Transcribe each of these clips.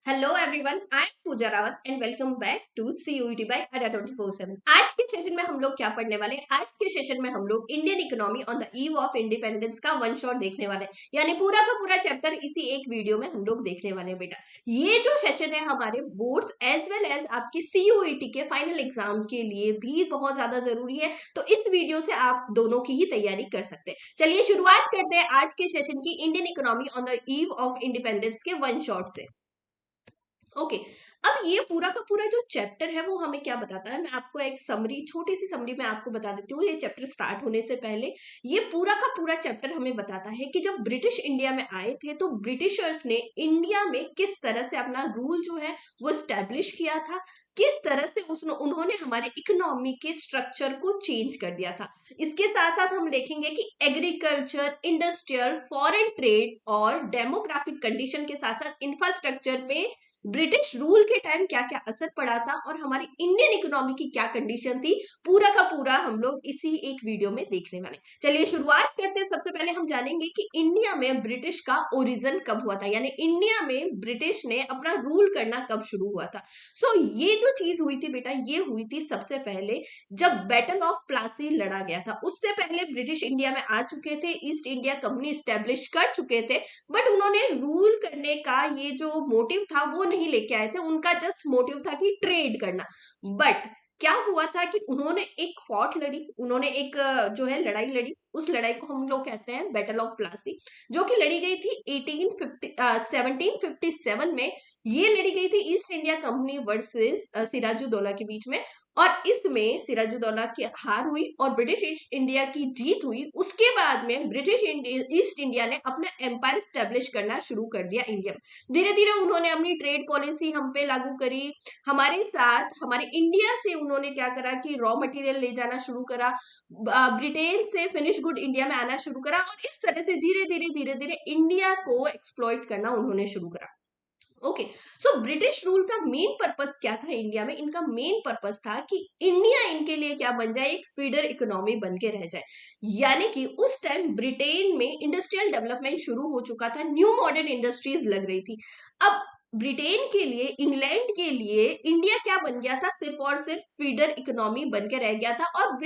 Hello everyone, I am Pooja Rawat and welcome back to CUET by Adda 24/7। आज के session में हम लोग क्या पढ़ने वाले हैं? आज के सेशन में हम लोग Indian economy on the eve of independence का वन शॉट देखने वाले हैं, यानी पूरा का पूरा चैप्टर इसी एक वीडियो में हम लोग देखने वाले हैं। बेटा, ये जो सेशन है हमारे बोर्ड्स एज वेल एज आपके CUET के फाइनल एग्जाम के लिए भी बहुत ज्यादा जरूरी है, तो इस वीडियो से आप दोनों की ही तैयारी कर सकते हैं। चलिए शुरुआत करते हैं आज के सेशन की Indian economy on the eve of independence के वन शॉट से। ओके, अब ये पूरा का पूरा जो चैप्टर है वो हमें क्या बताता है, मैं आपको एक समरी, छोटी सी समरी में आपको बता देती हूँ। ये चैप्टर स्टार्ट होने से पहले ये पूरा का पूरा चैप्टर हमें बताता है कि जब ब्रिटिश इंडिया में आए थे तो ब्रिटिशर्स ने इंडिया में किस तरह से अपना रूल जो है वो स्टैब्लिश किया था, किस तरह से उन्होंने हमारे इकोनॉमी के स्ट्रक्चर को चेंज कर दिया था। इसके साथ साथ हम देखेंगे कि एग्रीकल्चर, इंडस्ट्रियल, फॉरेन ट्रेड और डेमोग्राफिक कंडीशन के साथ साथ इंफ्रास्ट्रक्चर पे ब्रिटिश रूल के टाइम क्या क्या असर पड़ा था और हमारी इंडियन इकोनॉमी की क्या कंडीशन थी, पूरा का पूरा हम लोग इसी एक वीडियो में देखने वाले। चलिए शुरुआत करते हैं। सबसे पहले हम जानेंगे कि इंडिया में ब्रिटिश का ओरिजिन कब हुआ था, यानी इंडिया में ब्रिटिश ने अपना रूल करना कब शुरू हुआ था। ये जो चीज हुई थी बेटा, ये हुई थी सबसे पहले जब बैटल ऑफ प्लासी लड़ा गया था। उससे पहले ब्रिटिश इंडिया में आ चुके थे, ईस्ट इंडिया कंपनी स्टैब्लिश कर चुके थे, बट उन्होंने रूल करने का ये जो मोटिव था वो नहीं लेके आए थे। उनका जस्ट मोटिव था कि ट्रेड करना। बट क्या हुआ था कि उन्होंने एक फॉट लड़ी, उन्होंने एक जो है लड़ाई लड़ी। उस लड़ाई को हम लोग कहते हैं बैटल ऑफ प्लासी, जो कि लड़ी गई थी 1757 में। ये लड़ी गई थी East India Company versus Sirajuddaulah के बीच में, और इसमें सिराजुद्दौला की हार हुई और ब्रिटिश ईस्ट इंडिया की जीत हुई। उसके बाद में ब्रिटिश ईस्ट इंडिया ने अपना एम्पायर स्टैब्लिश करना शुरू कर दिया इंडिया में। धीरे धीरे उन्होंने अपनी ट्रेड पॉलिसी हम पे लागू करी। हमारे साथ हमारे इंडिया से उन्होंने क्या करा कि रॉ मटेरियल ले जाना शुरू करा, ब्रिटेन से फिनिश गुड इंडिया में आना शुरू करा, और इस तरह से धीरे धीरे इंडिया को एक्सप्लॉइट करना उन्होंने शुरू करा। ओके, सो ब्रिटिश रूल का मेन पर्पस क्या था इंडिया में? इनका मेन पर्पस था कि इंडिया इनके लिए क्या बन जाए, एक फीडर इकोनॉमी बन के रह जाए। यानी कि उस टाइम ब्रिटेन में इंडस्ट्रियल डेवलपमेंट शुरू हो चुका था, न्यू मॉडर्न इंडस्ट्रीज लग रही थी। अब ब्रिटेन के लिए, इंग्लैंड के लिए इंडिया क्या बन गया था? सिर्फ और सिर्फ फीडर इकोनॉमी बन के रह गया था। और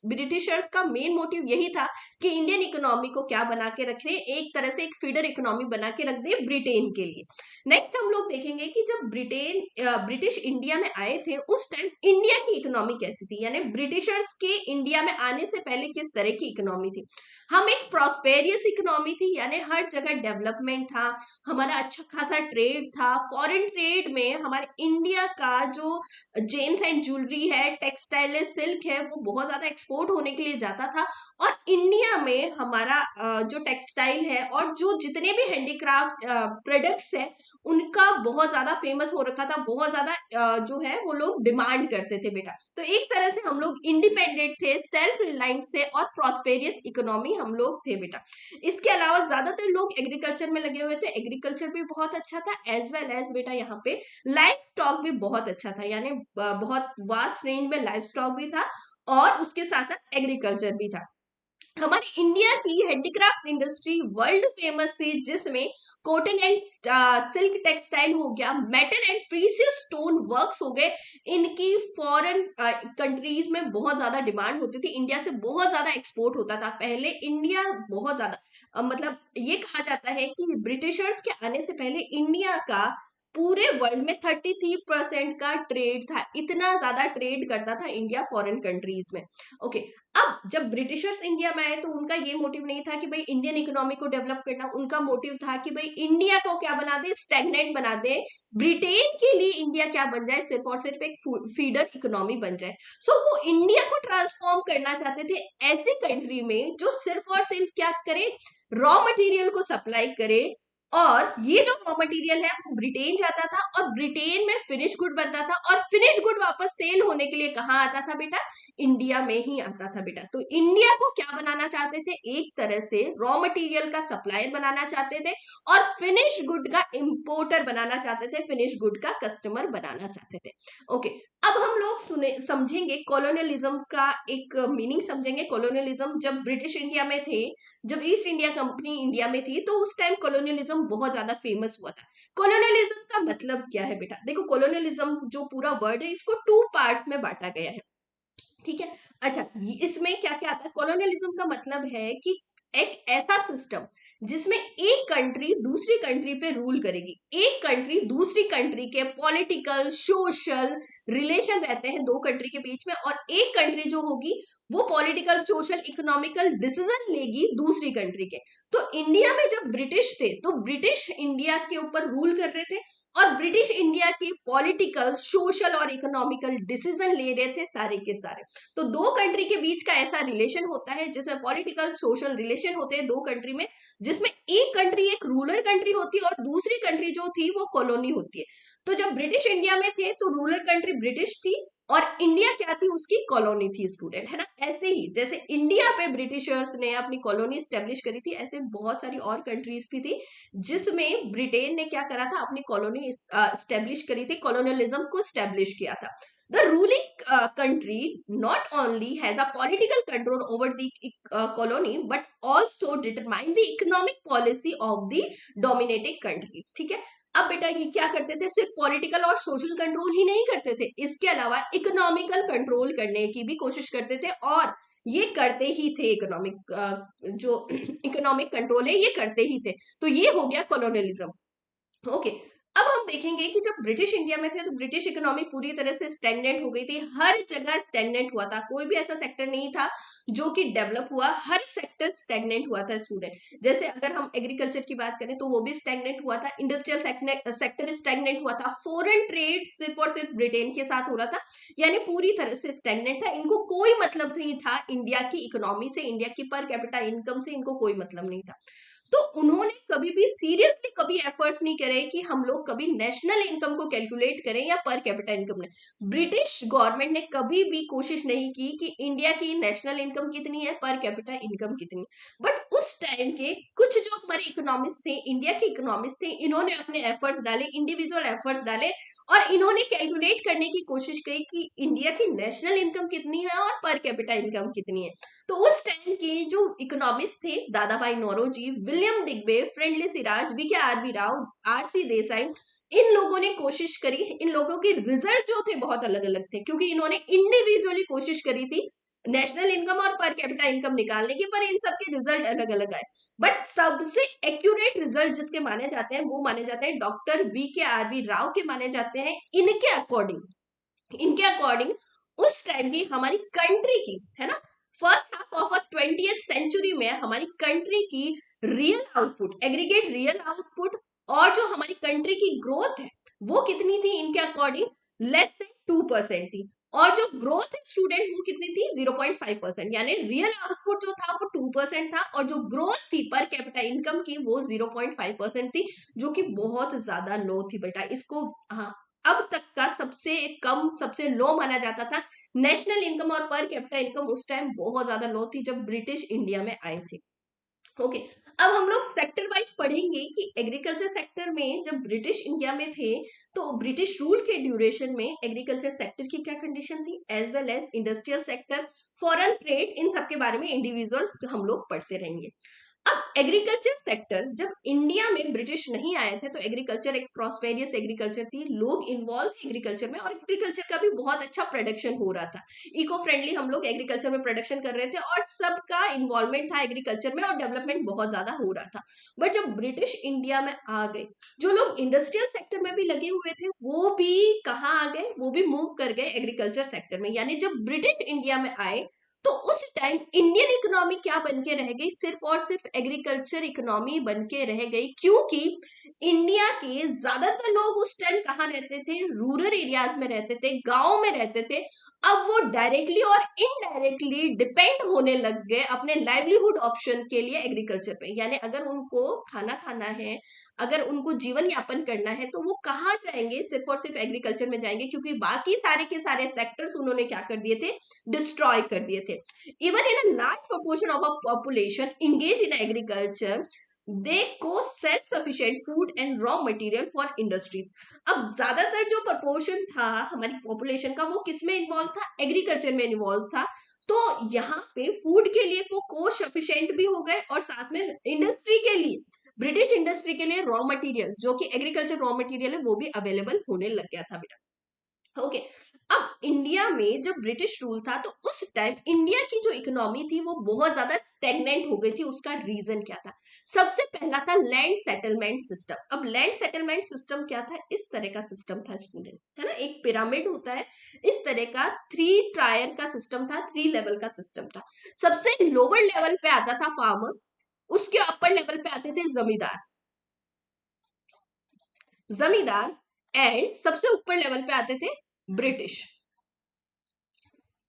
ब्रिटिशर्स का मेन मोटिव यही था कि इंडियन इकोनॉमी को क्या बना के रखे, एक तरह से एक फीडर इकोनॉमी बना के रख दे ब्रिटेन के लिए। नेक्स्ट हम लोग देखेंगे कि जब ब्रिटिश इंडिया में आए थे उस टाइम इंडिया की इकोनॉमी कैसी थी, यानी ब्रिटिशर्स के इंडिया में आने से पहले किस तरह की इकोनॉमी थी। हम एक प्रॉस्पेरियस इकोनॉमी थी, यानी हर जगह डेवलपमेंट था, हमारा अच्छा खासा ट्रेड था। फॉरेन ट्रेड में हमारे इंडिया का जो जेम्स एंड ज्वेलरी है, टेक्सटाइल है, सिल्क है, वो बहुत ज्यादा एक्सपोर्ट होने के लिए जाता था। और इंडिया में हमारा जो टेक्सटाइल है और जो जितने भी हैंडीक्राफ्ट प्रोडक्ट्स है उनका बहुत ज्यादा फेमस हो रखा था, बहुत ज्यादा जो है वो लोग डिमांड करते थे बेटा। तो एक तरह से हम लोग इंडिपेंडेंट थे, सेल्फ रिलायंस थे और प्रॉस्पेरियस इकोनॉमी हम लोग थे बेटा। इसके अलावा ज्यादातर लोग एग्रीकल्चर में लगे हुए थे, एग्रीकल्चर भी बहुत अच्छा था, एज वेल एज बेटा यहाँ पे लाइफ स्टॉक भी बहुत अच्छा था, यानी बहुत वास्ट रेंज में लाइफ स्टॉक भी था और उसके साथ साथ एग्रीकल्चर भी था। हमारी इंडिया की हैंडीक्राफ्ट इंडस्ट्री वर्ल्ड फेमस थी, जिसमें कॉटन एंड सिल्क टेक्सटाइल हो गया, metal and precious stone works हो गए। इनकी फॉरेन कंट्रीज में बहुत ज्यादा डिमांड होती थी, इंडिया से बहुत ज्यादा एक्सपोर्ट होता था पहले। इंडिया बहुत ज्यादा मतलब ये कहा जाता है कि ब्रिटिशर्स के आने से पहले इंडिया का पूरे वर्ल्ड में 33% का ट्रेड था। इतना ज्यादा ट्रेड करता था इंडिया फॉरेन कंट्रीज में। ओके, अब जब ब्रिटिशर्स इंडिया में आए तो उनका ये मोटिव नहीं था कि भाई इंडियन इकोनॉमी को डेवलप करना, उनका मोटिव था कि भाई इंडिया को क्या बना दे, स्टैग्नेंट बना दे। ब्रिटेन के लिए इंडिया क्या बन जाए, सिर्फ और सिर्फ एक फीडर इकोनॉमी बन जाए। वो इंडिया को ट्रांसफॉर्म करना चाहते थे ऐसी कंट्री में जो सिर्फ और सिर्फ क्या करे, रॉ मटेरियल को सप्लाई करे। और ये जो रॉ मटेरियल है वो ब्रिटेन जाता था और ब्रिटेन में फिनिश गुड बनता था, और फिनिश गुड वापस सेल होने के लिए कहाँ आता था बेटा? इंडिया में ही आता था बेटा। तो इंडिया को क्या बनाना चाहते थे? एक तरह से रॉ मटेरियल का सप्लायर बनाना चाहते थे और फिनिश गुड का इंपोर्टर बनाना चाहते थे, फिनिश गुड का कस्टमर बनाना चाहते थे। ओके, अब हम लोग समझेंगे कॉलोनियलिज्म का एक मीनिंग समझेंगे। कॉलोनियलिज्म जब ब्रिटिश इंडिया में थे, जब ईस्ट इंडिया कंपनी इंडिया में थी, तो उस टाइम कॉलोनियलिज्म कॉलोनियलिज्म बहुत ज्यादा फेमस हुआ था। कॉलोनियलिज्म का मतलब क्या है बेटा? देखो, कॉलोनियलिज्म जो पूरा वर्ड है इसको 2 पार्ट्स में बांटा गया है, ठीक है। अच्छा, इसमें क्या क्या आता है? कॉलोनियलिज्म का मतलब है कि एक ऐसा सिस्टम जिसमें एक कंट्री दूसरी कंट्री पे रूल करेगी, एक कंट्री दूसरी कंट्री के पॉलिटिकल सोशल रिलेशन रहते हैं दो कंट्री के बीच में, और एक कंट्री जो होगी वो पॉलिटिकल सोशल इकोनॉमिकल डिसीजन लेगी दूसरी कंट्री के। तो इंडिया में जब ब्रिटिश थे तो ब्रिटिश इंडिया के ऊपर रूल कर रहे थे, और ब्रिटिश इंडिया के पॉलिटिकल सोशल और इकोनॉमिकल डिसीजन ले रहे थे सारे के सारे। तो दो कंट्री के बीच का ऐसा रिलेशन होता है जिसमें पॉलिटिकल सोशल रिलेशन होते हैं दो कंट्री में, जिसमें एक कंट्री एक रूलर कंट्री होती है और दूसरी कंट्री जो थी वो कॉलोनी होती है। तो जब ब्रिटिश इंडिया में थे तो रूलर कंट्री ब्रिटिश थी और इंडिया क्या थी? उसकी कॉलोनी थी, स्टूडेंट, है ना। ऐसे ही जैसे इंडिया पे ब्रिटिशर्स ने अपनी कॉलोनी स्टेब्लिश करी थी, ऐसे बहुत सारी और कंट्रीज भी थी जिसमें ब्रिटेन ने क्या करा था? अपनी कॉलोनी स्टेब्लिश करी थी, कॉलोनियलिज्म को स्टेब्लिश किया था। The ruling country not only has a political control over the colony but also determine the economic policy of the dominating country, ठीक है। अब बेटा ये क्या करते थे? सिर्फ पॉलिटिकल और सोशल कंट्रोल ही नहीं करते थे, इसके अलावा इकोनॉमिकल कंट्रोल करने की भी कोशिश करते थे, और ये करते ही थे। इकोनॉमिक जो इकोनॉमिक कंट्रोल है ये करते ही थे। तो ये हो गया कॉलोनियलिज्म। ओके, अब हम देखेंगे कि जब ब्रिटिश इंडिया में थे तो ब्रिटिश इकोनॉमी पूरी तरह से स्टैग्नेंट हो गई थी, हर जगह स्टैग्नेंट हुआ था, कोई भी ऐसा सेक्टर नहीं था जो कि डेवलप हुआ, हर सेक्टर स्टैग्नेंट हुआ था स्टूडेंट। जैसे अगर हम एग्रीकल्चर की बात करें तो वो भी स्टैग्नेंट हुआ था, इंडस्ट्रियल सेक्टर स्टैग्नेंट हुआ था, फॉरेन ट्रेड सिर्फ और सिर्फ ब्रिटेन के साथ हो रहा था, यानी पूरी तरह से स्टैग्नेंट था। इनको कोई मतलब नहीं था इंडिया की इकोनॉमी से, इंडिया की पर कैपिटा इनकम से इनको कोई मतलब नहीं था। तो उन्होंने कभी भी सीरियसली कभी एफर्ट्स नहीं करे कि हम लोग कभी नेशनल इनकम को कैलकुलेट करें या पर कैपिटा इनकम ने। ब्रिटिश गवर्नमेंट ने कभी भी कोशिश नहीं की कि इंडिया की नेशनल इनकम कितनी है, पर कैपिटा इनकम कितनी है। बट उस टाइम के कुछ जो हमारे इकोनॉमिस्ट थे, इंडिया के इकोनॉमिस्ट थे, इन्होंने अपने एफर्ट्स डाले, इंडिविजुअल एफर्ट्स डाले, और इन्होंने कैलकुलेट करने की कोशिश की कि इंडिया की नेशनल इनकम कितनी है और पर कैपिटा इनकम कितनी है। तो उस टाइम के जो इकोनॉमिस्ट थे, Dadabhai Naoroji, William Digby, Findlay Shirras, V K R V Rao, R C Desai, इन लोगों ने कोशिश करी। इन लोगों के रिजल्ट जो थे बहुत अलग अलग थे, क्योंकि इन्होंने इंडिविजुअली कोशिश करी थी नेशनल इनकम और पर कैपिटा इनकम निकालने की, पर इन सबके रिजल्ट अलग अलग आए। बट सबसे एक्यूरेट रिजल्ट जिसके माने जाते हैं वो माने जाते हैं डॉक्टर वी के आर बी राव के माने जाते हैं। इनके अकॉर्डिंग उस टाइम की हमारी कंट्री की, है ना, first half of 20th century में हमारी कंट्री की real output, aggregate real output, और जो हमारी कंट्री की ग्रोथ है वो कितनी थी? इनके अकॉर्डिंग लेस देन 2% थी, और जो ग्रोथ स्टूडेंट वो कितनी थी? 0.5%। यानी रियल आउटपुट जो था वो 2% था, और जो ग्रोथ थी पर कैपिटा इनकम की वो 0.5% थी, जो कि बहुत ज्यादा लो थी बेटा। इसको, हाँ, अब तक का सबसे कम, सबसे लो माना जाता था। नेशनल इनकम और पर कैपिटा इनकम उस टाइम बहुत ज्यादा लो थी जब ब्रिटिश इंडिया में आए थे। ओके, अब हम लोग सेक्टर वाइज पढ़ेंगे कि एग्रीकल्चर सेक्टर में जब ब्रिटिश इंडिया में थे तो ब्रिटिश रूल के ड्यूरेशन में एग्रीकल्चर सेक्टर की क्या कंडीशन थी, as well as industrial sector, foreign trade, इन सब के बारे में इंडिविजुअल हम लोग पढ़ते रहेंगे। अब एग्रीकल्चर सेक्टर, जब इंडिया में ब्रिटिश नहीं आए थे तो एग्रीकल्चर एक प्रॉस्पेरियस एग्रीकल्चर थी, लोग इन्वॉल्व थे एग्रीकल्चर में, और एग्रीकल्चर का भी बहुत अच्छा प्रोडक्शन हो रहा था, इको फ्रेंडली हम लोग एग्रीकल्चर में प्रोडक्शन कर रहे थे, और सबका इन्वॉल्वमेंट था एग्रीकल्चर में, और डेवलपमेंट बहुत ज्यादा हो रहा था। बट जब ब्रिटिश इंडिया में आ गए, जो लोग इंडस्ट्रियल सेक्टर में भी लगे हुए थे वो भी कहाँ आ गए? वो भी मूव कर गए एग्रीकल्चर सेक्टर में। यानी जब ब्रिटिश इंडिया में आए तो उस टाइम इंडियन इकोनॉमी क्या बन के रह गई? सिर्फ और सिर्फ एग्रीकल्चर इकोनॉमी बन के रह गई, क्योंकि इंडिया के ज्यादातर लोग उस टाइम कहाँ रहते थे? रूरल एरियाज में रहते थे, गांव में रहते थे। अब वो डायरेक्टली और इनडायरेक्टली डिपेंड होने लग गए अपने लाइवलीहुड ऑप्शन के लिए एग्रीकल्चर पे। यानी अगर उनको खाना खाना है, अगर उनको जीवन यापन करना है, तो वो कहाँ जाएंगे? सिर्फ और सिर्फ एग्रीकल्चर में जाएंगे, क्योंकि बाकी सारे के सारे सेक्टर्स उन्होंने क्या कर दिए थे? डिस्ट्रॉय कर दिए थे। Even in a large proportion of a population engaged in agriculture, they go self-sufficient food and raw material for industries. अब ज्यादातर जो प्रपोर्शन था हमारी पॉपुलेशन का वो किस में इन्वॉल्व था? एग्रीकल्चर में इन्वॉल्व था। तो यहाँ पे फूड के लिए वो को सफिशिएंट भी हो गए, और साथ में इंडस्ट्री के लिए ब्रिटिश इंडस्ट्री के लिए रॉ मटेरियल, जो कि एग्रीकल्चर रॉ मटेरियल है, वो भी अवेलेबल होने लग गया था बेटा। ओके, अब इंडिया में जब ब्रिटिश रूल था तो उस टाइम इंडिया की जो इकोनॉमी थी वो बहुत ज्यादा स्टेगनेंट हो गई थी। उसका रीजन क्या था? सबसे पहला था लैंड सेटलमेंट सिस्टम। अब लैंड सेटलमेंट सिस्टम क्या था? इस तरह का सिस्टम था स्टूडेंट, है ना, एक पिरामिड होता है इस तरह का, 3 टायर का सिस्टम था, 3 लेवल का सिस्टम था। सबसे लोअर लेवल पे आता था फार्मर, उसके अपर लेवल पे आते थे जमींदार, जमींदार एंड सबसे ऊपर लेवल पे आते थे ब्रिटिश।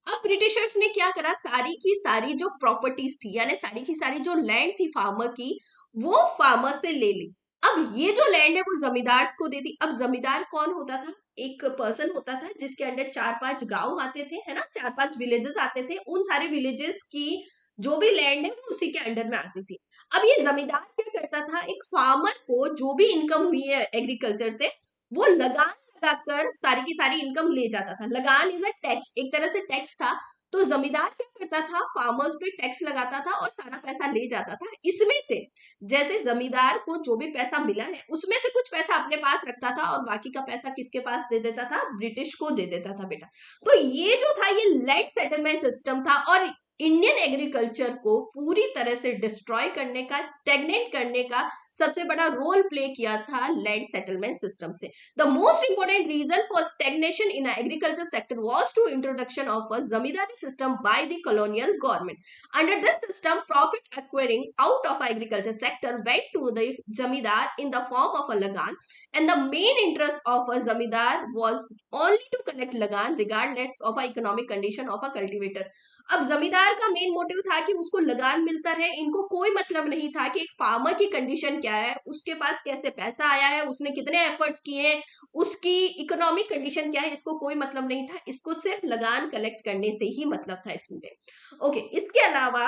अब ब्रिटिशर्स ने क्या करा, सारी की सारी जो प्रॉपर्टीज थी, यानी सारी की सारी जो लैंड थी फार्मर की, वो फार्मर से ले ली। अब ये जो लैंड है वो जमींदार को दे दी। अब जमींदार कौन होता था? एक पर्सन होता था जिसके अंडर 4-5 गांव आते थे, है ना, 4-5 विलेजेस आते थे। उन सारे विलेजेस की जो भी लैंड है वो उसी के अंडर में आती थी। अब ये जमींदार क्या करता था, एक फार्मर को जो भी इनकम हुई है एग्रीकल्चर से, वो लगान लगाकर सारी की सारी इनकम ले जाता था। लगान इज अ टैक्स, एक तरह से टैक्स था। तो जमींदार क्या करता था, फार्मर्स पे टैक्स लगाता था और सारा पैसा ले जाता था। इसमें से जैसे जमींदार को जो भी पैसा मिला है उसमें से कुछ पैसा अपने पास रखता था और बाकी का पैसा किसके पास दे देता था? ब्रिटिश को दे देता था बेटा। तो ये जो था ये लैंड सेटलमेंट सिस्टम था और इंडियन एग्रीकल्चर को पूरी तरह से डिस्ट्रॉय करने का, स्टेगनेट करने का सबसे बड़ा रोल प्ले किया था लैंड सेटलमेंट सिस्टम से। The most important reason for stagnation in agriculture sector was to introduction of a zamindari system by the colonial government. Under this system, profit acquiring out of agriculture sector went to the zamindar in the form of a lagan, and the main interest of a zamindar was only to collect lagan regardless of a economic condition of a cultivator. अब जमींदार का main motive था कि उसको लगान मिलता रहे, इनको कोई मतलब नहीं था कि एक फार्मर की कंडीशन क्या है, उसके पास कैसे पैसा आया है, उसने कितने एफर्ट्स किए हैं, उसकी इकोनॉमिक कंडीशन क्या है, इसको कोई मतलब नहीं था। इसको सिर्फ लगान कलेक्ट करने से ही मतलब था स्टूडेंट। ओके, इसके अलावा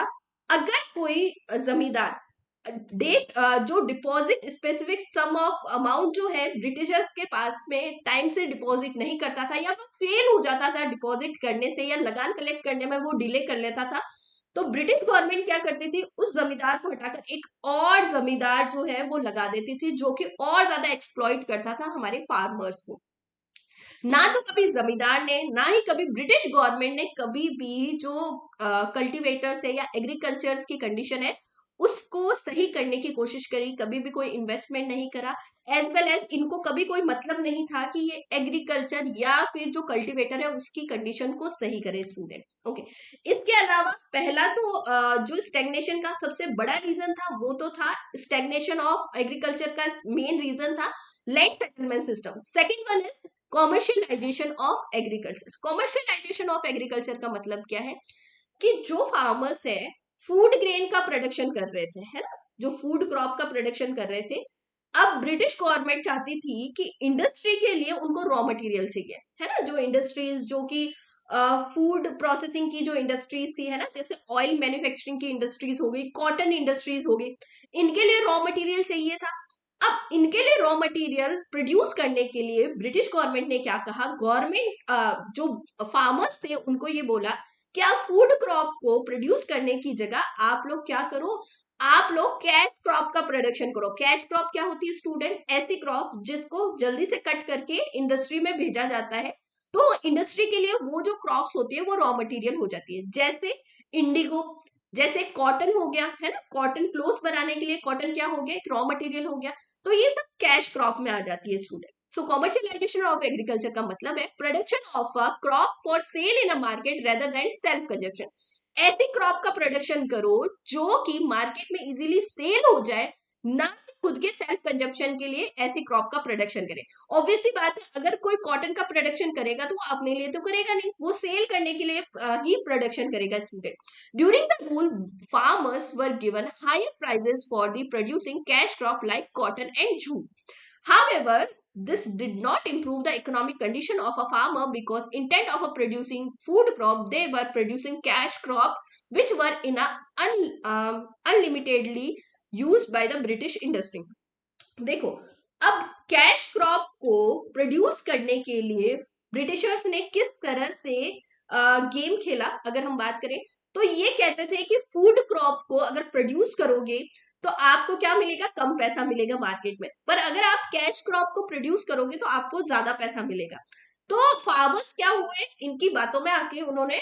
अगर कोई जमींदार डेट जो deposit specific sum of amount जो है ब्रिटिशर्स के पास में टाइम से डिपॉजिट नहीं करता था, या वो फेल हो जाता था डिपॉजिट करने से, या लगान कलेक्ट करने में वो डिले कर लेता था, तो ब्रिटिश गवर्नमेंट क्या करती थी, उस जमींदार को हटाकर एक और जमींदार जो है वो लगा देती थी, जो कि और ज्यादा एक्सप्लॉइट करता था हमारे फार्मर्स को। ना तो कभी जमींदार ने, ना ही कभी ब्रिटिश गवर्नमेंट ने कभी भी जो कल्टीवेटर्स है या एग्रीकल्चर्स की कंडीशन है उसको सही करने की कोशिश करी, कभी भी कोई इन्वेस्टमेंट नहीं करा। एज वेल एज इनको कभी कोई मतलब नहीं था कि ये एग्रीकल्चर या फिर जो कल्टीवेटर है उसकी कंडीशन को सही करे स्टूडेंट। ओके, इसके अलावा पहला तो जो स्टेगनेशन का सबसे बड़ा रीजन था वो तो था स्टेगनेशन ऑफ एग्रीकल्चर का मेन रीजन था land settlement system. Second one is commercialisation of agriculture. Commercialisation of agriculture का मतलब क्या है कि जो फार्मर्स है फूड ग्रेन का प्रोडक्शन कर रहे थे, है ना, जो फूड क्रॉप का प्रोडक्शन कर रहे थे, अब ब्रिटिश गवर्नमेंट चाहती थी कि इंडस्ट्री के लिए उनको रॉ मटेरियल चाहिए, है ना, जो इंडस्ट्रीज जो कि फूड प्रोसेसिंग की जो इंडस्ट्रीज थी, है ना, जैसे ऑयल मैन्युफैक्चरिंग की इंडस्ट्रीज हो गई, कॉटन इंडस्ट्रीज हो गई, इनके लिए रॉ मटेरियल चाहिए था। अब इनके लिए रॉ मटेरियल प्रोड्यूस करने के लिए ब्रिटिश गवर्नमेंट ने क्या कहा, गवर्नमेंट जो फार्मर्स थे उनको ये बोला कि आप फूड क्रॉप को प्रोड्यूस करने की जगह आप लोग क्या करो, आप लोग कैश क्रॉप का प्रोडक्शन करो। कैश क्रॉप क्या होती है स्टूडेंट? ऐसी क्रॉप जिसको जल्दी से कट करके इंडस्ट्री में भेजा जाता है, तो इंडस्ट्री के लिए वो जो क्रॉप्स होती है वो रॉ मटेरियल हो जाती है। जैसे इंडिगो, जैसे कॉटन हो गया, है ना, कॉटन क्लोथ्स बनाने के लिए कॉटन क्या हो गया, एक रॉ मटेरियल हो गया। तो ये सब कैश क्रॉप में आ जाती है student. So commercialisation of agriculture का मतलब है production of a crop for sale in a market rather than self consumption. ऐसी क्रॉप का प्रोडक्शन करो जो कि मार्केट में इजीली सेल हो जाए, ना कि खुद के सेल्फ कंजप्शन के लिए ऐसी क्रॉप का प्रोडक्शन करे। ऑब्वियसली बात है, अगर कोई कॉटन का प्रोडक्शन करेगा तो वो अपने लिए तो करेगा नहीं, वो सेल करने के लिए ही प्रोडक्शन करेगा student. During the rule farmers were given higher prices for the producing cash crop like cotton and jute. However, this did not improve the economic condition of a farmer because instead of producing food crop, they were producing cash crop which were in a unlimitedly used by the British industry. देखो, अब cash crop को produce करने के लिए Britishers ने किस तरह से गेम खेला, अगर हम बात करें तो ये कहते थे कि फूड क्रॉप को अगर प्रोड्यूस करोगे तो आपको क्या मिलेगा, कम पैसा मिलेगा मार्केट में। पर अगर आप कैश क्रॉप को प्रोड्यूस करोगे तो आपको ज्यादा पैसा मिलेगा। तो फार्मर्स क्या हुए, इनकी बातों में आके उन्होंने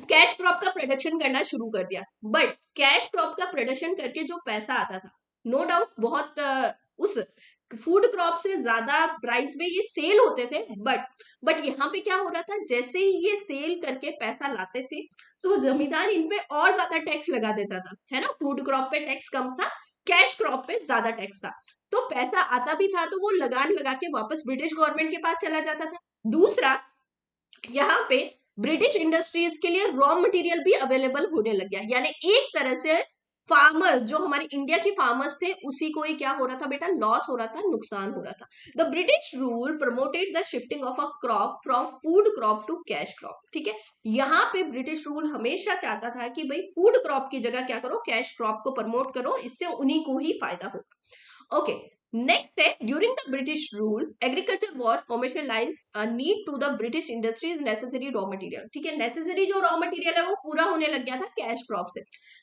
कैश क्रॉप का प्रोडक्शन करना शुरू कर दिया। बट कैश क्रॉप का प्रोडक्शन करके जो पैसा आता था, नो डाउट बहुत उस फूड क्रॉप से ज्यादा प्राइस में ये सेल होते थे। बट यहाँ पे क्या हो रहा था, जैसे ही ये सेल करके पैसा लाते थे तो जमींदार इन पे और ज्यादा टैक्स लगा देता था, है ना। फूड क्रॉप पे टैक्स कम था, कैश क्रॉप पे ज्यादा टैक्स था। तो पैसा आता भी था तो वो लगान लगा के वापस ब्रिटिश गवर्नमेंट के पास चला जाता था। दूसरा, यहाँ पे ब्रिटिश इंडस्ट्रीज के लिए रॉ मटेरियल भी अवेलेबल होने लग गया। यानी एक तरह से फार्मर, जो हमारे इंडिया के फार्मर्स थे, उसी को ही क्या हो रहा था बेटा, लॉस हो रहा था, नुकसान हो रहा था। The British rule promoted the shifting of a crop from food crop to cash crop. ठीक है, यहाँ पे ब्रिटिश रूल हमेशा चाहता था कि भाई फूड क्रॉप की जगह क्या करो, कैश क्रॉप को प्रमोट करो, इससे उन्हीं को ही फायदा हो। ओके, नेक्स्ट है, during the British rule agriculture was commercialise need to the British industries necessary raw material. ठीक है, नेसेसरी जो रॉ मटेरियल है वो पूरा होने लग गया था कैश क्रॉप से।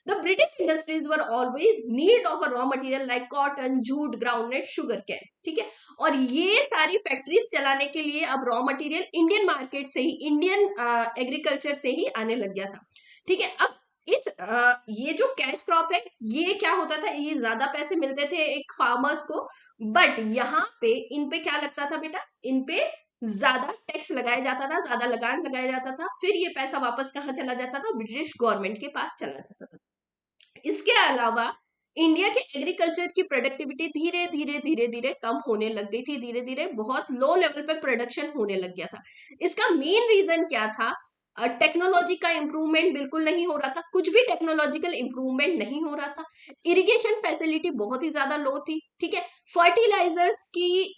The British industries were always need of a raw material like cotton, jute, groundnut, sugar cane. ठीक है, और ये सारी फैक्ट्रीज चलाने के लिए अब रॉ मटेरियल इंडियन मार्केट से ही, इंडियन एग्रीकल्चर से ही आने लग गया था। ठीक है, अब ये जो कैश क्रॉप है, ये क्या होता था, ये ज्यादा पैसे मिलते थे एक फार्मर्स को। बट यहाँ पे इन पे क्या लगता था बेटा, इन पे ज्यादा टैक्स लगाया जाता था, ज्यादा लगान लगाया जाता था। फिर ये पैसा वापस कहाँ चला जाता था, ब्रिटिश गवर्नमेंट के पास चला जाता था। इसके अलावा इंडिया के एग्रीकल्चर की प्रोडक्टिविटी धीरे धीरे धीरे धीरे कम होने लग गई थी, धीरे धीरे बहुत लो लेवल पे प्रोडक्शन होने लग गया था। इसका मेन रीजन क्या था, टेक्नोलॉजी का इंप्रूवमेंट बिल्कुल नहीं हो रहा था, कुछ भी टेक्नोलॉजिकल इंप्रूवमेंट नहीं हो रहा था। इरिगेशन फैसिलिटी बहुत ही ज्यादा लो थी। ठीक है, फर्टिलाइजर्स की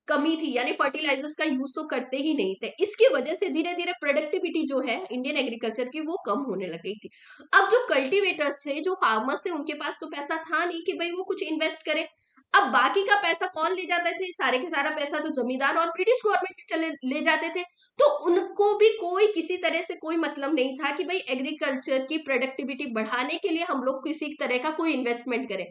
कमी थी, यानी फर्टिलाइजर्स का यूज तो करते ही नहीं थे। इसकी वजह से धीरे धीरे प्रोडक्टिविटी जो है इंडियन एग्रीकल्चर की वो कम होने लग गई थी। अब जो कल्टीवेटर्स थे, जो फार्मर्स थे, उनके पास तो पैसा था नहीं कि भाई वो कुछ इन्वेस्ट करे। अब बाकी का पैसा कौन ले जाते थे, सारे के सारा पैसा तो जमींदार और ब्रिटिश गवर्नमेंट चले ले जाते थे। तो उनको भी कोई किसी तरह से कोई मतलब नहीं था कि भाई एग्रीकल्चर की प्रोडक्टिविटी बढ़ाने के लिए हम लोग किसी तरह का कोई इन्वेस्टमेंट करें,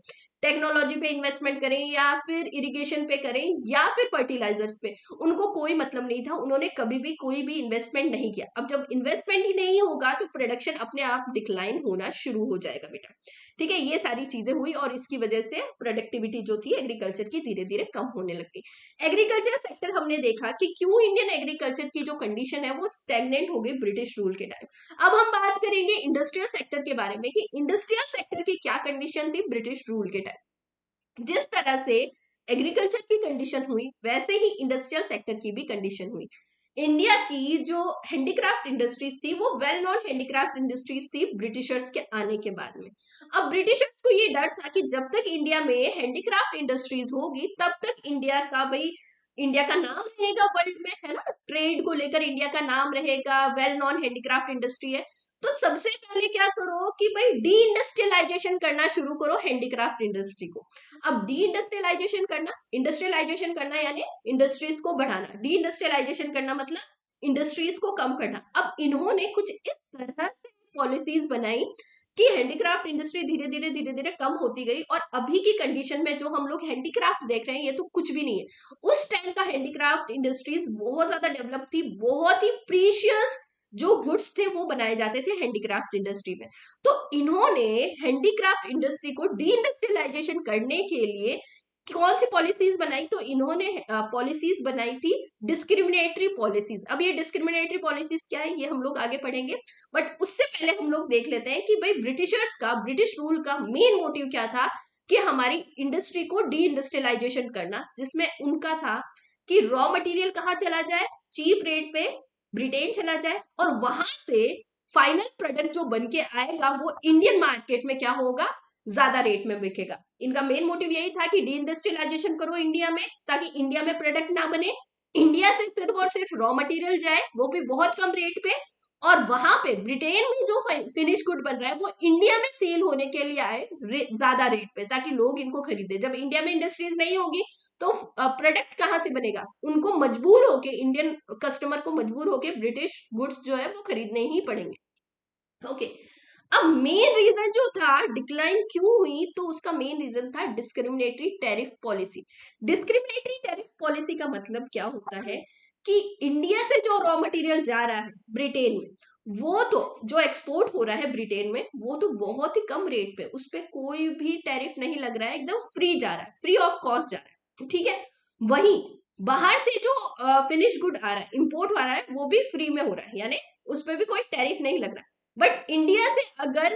टेक्नोलॉजी पे इन्वेस्टमेंट करें या फिर इरिगेशन पे करें या फिर फर्टिलाइजर्स पे। उनको कोई मतलब नहीं था, उन्होंने कभी भी कोई भी इन्वेस्टमेंट नहीं किया। अब जब इन्वेस्टमेंट ही नहीं होगा तो प्रोडक्शन अपने आप डिक्लाइन होना शुरू हो जाएगा बेटा। ठीक है, ये सारी चीजें हुई और इसकी वजह से प्रोडक्टिविटी जो थी एग्रीकल्चर की धीरे धीरे कम होने लगी। एग्रीकल्चर सेक्टर हमने देखा कि क्यों इंडियन एग्रीकल्चर की जो कंडीशन है वो स्टेगनेंट हो गई ब्रिटिश रूल के टाइम। अब हम बात करेंगे इंडस्ट्रियल सेक्टर के बारे में कि इंडस्ट्रियल सेक्टर की क्या कंडीशन थी ब्रिटिश रूल के टाइम। जिस तरह से एग्रीकल्चर की कंडीशन हुई वैसे ही इंडस्ट्रियल सेक्टर की भी कंडीशन हुई। इंडिया की जो हैंडीक्राफ्ट इंडस्ट्रीज थी वो वेल नोन हैंडीक्राफ्ट इंडस्ट्रीज थी ब्रिटिशर्स के आने के बाद में। अब ब्रिटिशर्स को ये डर था कि जब तक इंडिया में हैंडीक्राफ्ट इंडस्ट्रीज होगी तब तक इंडिया का भाई, इंडिया का नाम रहेगा वर्ल्ड में, है ना। ट्रेड को लेकर इंडिया का नाम रहेगा, वेल नोन हैंडीक्राफ्ट इंडस्ट्री है। तो सबसे पहले क्या करो कि भाई डी इंडस्ट्रियलाइजेशन करना शुरू करो हैंडीक्राफ्ट इंडस्ट्री को। अब डी इंडस्ट्रियलाइजेशन करना, इंडस्ट्रियलाइजेशन करना यानी इंडस्ट्रीज को बढ़ाना, डी इंडस्ट्रियलाइजेशन करना मतलब इंडस्ट्रीज को कम करना। अब इन्होंने कुछ इस तरह से पॉलिसीज बनाई कि हैंडीक्राफ्ट इंडस्ट्री धीरे धीरे धीरे धीरे कम होती गई और अभी की कंडीशन में जो हम लोग हैंडीक्राफ्ट देख रहे हैं ये तो कुछ भी नहीं है। उस टाइम का हैंडीक्राफ्ट इंडस्ट्रीज बहुत ज्यादा डेवलप थी, बहुत ही प्रीशियस जो गुड्स थे वो बनाए जाते थे हैंडीक्राफ्ट इंडस्ट्री में। तो इन्होंने हैंडीक्राफ्ट इंडस्ट्री को डी इंडस्ट्रियलाइजेशन करने के लिए कौन सी पॉलिसीज बनाई, तो इन्होंने पॉलिसीज बनाई थी डिस्क्रिमिनेटरी पॉलिसीज। अब ये डिस्क्रिमिनेटरी पॉलिसीज क्या है ये हम लोग आगे पढ़ेंगे, बट उससे पहले हम लोग देख लेते हैं कि भाई ब्रिटिशर्स का, ब्रिटिश रूल का मेन मोटिव क्या था कि हमारी इंडस्ट्री को डी इंडस्ट्रियलाइजेशन करना, जिसमें उनका था कि रॉ मटेरियल कहाँ चला जाए, चीप रेट पे ब्रिटेन चला जाए और वहां से फाइनल प्रोडक्ट जो बन के आएगा वो इंडियन मार्केट में क्या होगा, ज्यादा रेट में बिकेगा। इनका मेन मोटिव यही था कि डी इंडस्ट्रियलाइजेशन करो इंडिया में, ताकि इंडिया में प्रोडक्ट ना बने, इंडिया से सिर्फ और सिर्फ रॉ मटेरियल जाए वो भी बहुत कम रेट पे, और वहां पे ब्रिटेन में जो फिनिश गुड बन रहा है वो इंडिया में सेल होने के लिए आए ज्यादा रेट पे, ताकि लोग इनको खरीदे। जब इंडिया में इंडस्ट्रीज नहीं होगी तो प्रोडक्ट कहाँ से बनेगा, उनको मजबूर होके, इंडियन कस्टमर को मजबूर होके ब्रिटिश गुड्स जो है वो खरीदने ही पड़ेंगे। ओके, अब मेन रीजन जो था डिक्लाइन क्यों हुई, तो उसका मेन रीजन था discriminatory tariff policy. Discriminatory tariff policy का मतलब क्या होता है कि इंडिया से जो रॉ मटेरियल जा रहा है ब्रिटेन में, वो तो जो एक्सपोर्ट हो रहा है ब्रिटेन में, वो तो बहुत ही कम रेट पे, उस पर कोई भी टैरिफ नहीं लग रहा है, एकदम फ्री जा रहा है, फ्री ऑफ कॉस्ट जा रहा है, ठीक है। वहीं बाहर से जो फिनिश गुड आ रहा है, इंपोर्ट आ रहा है, वो भी फ्री में हो रहा है, यानी उस पर भी कोई टैरिफ नहीं लग रहा है। बट इंडिया से अगर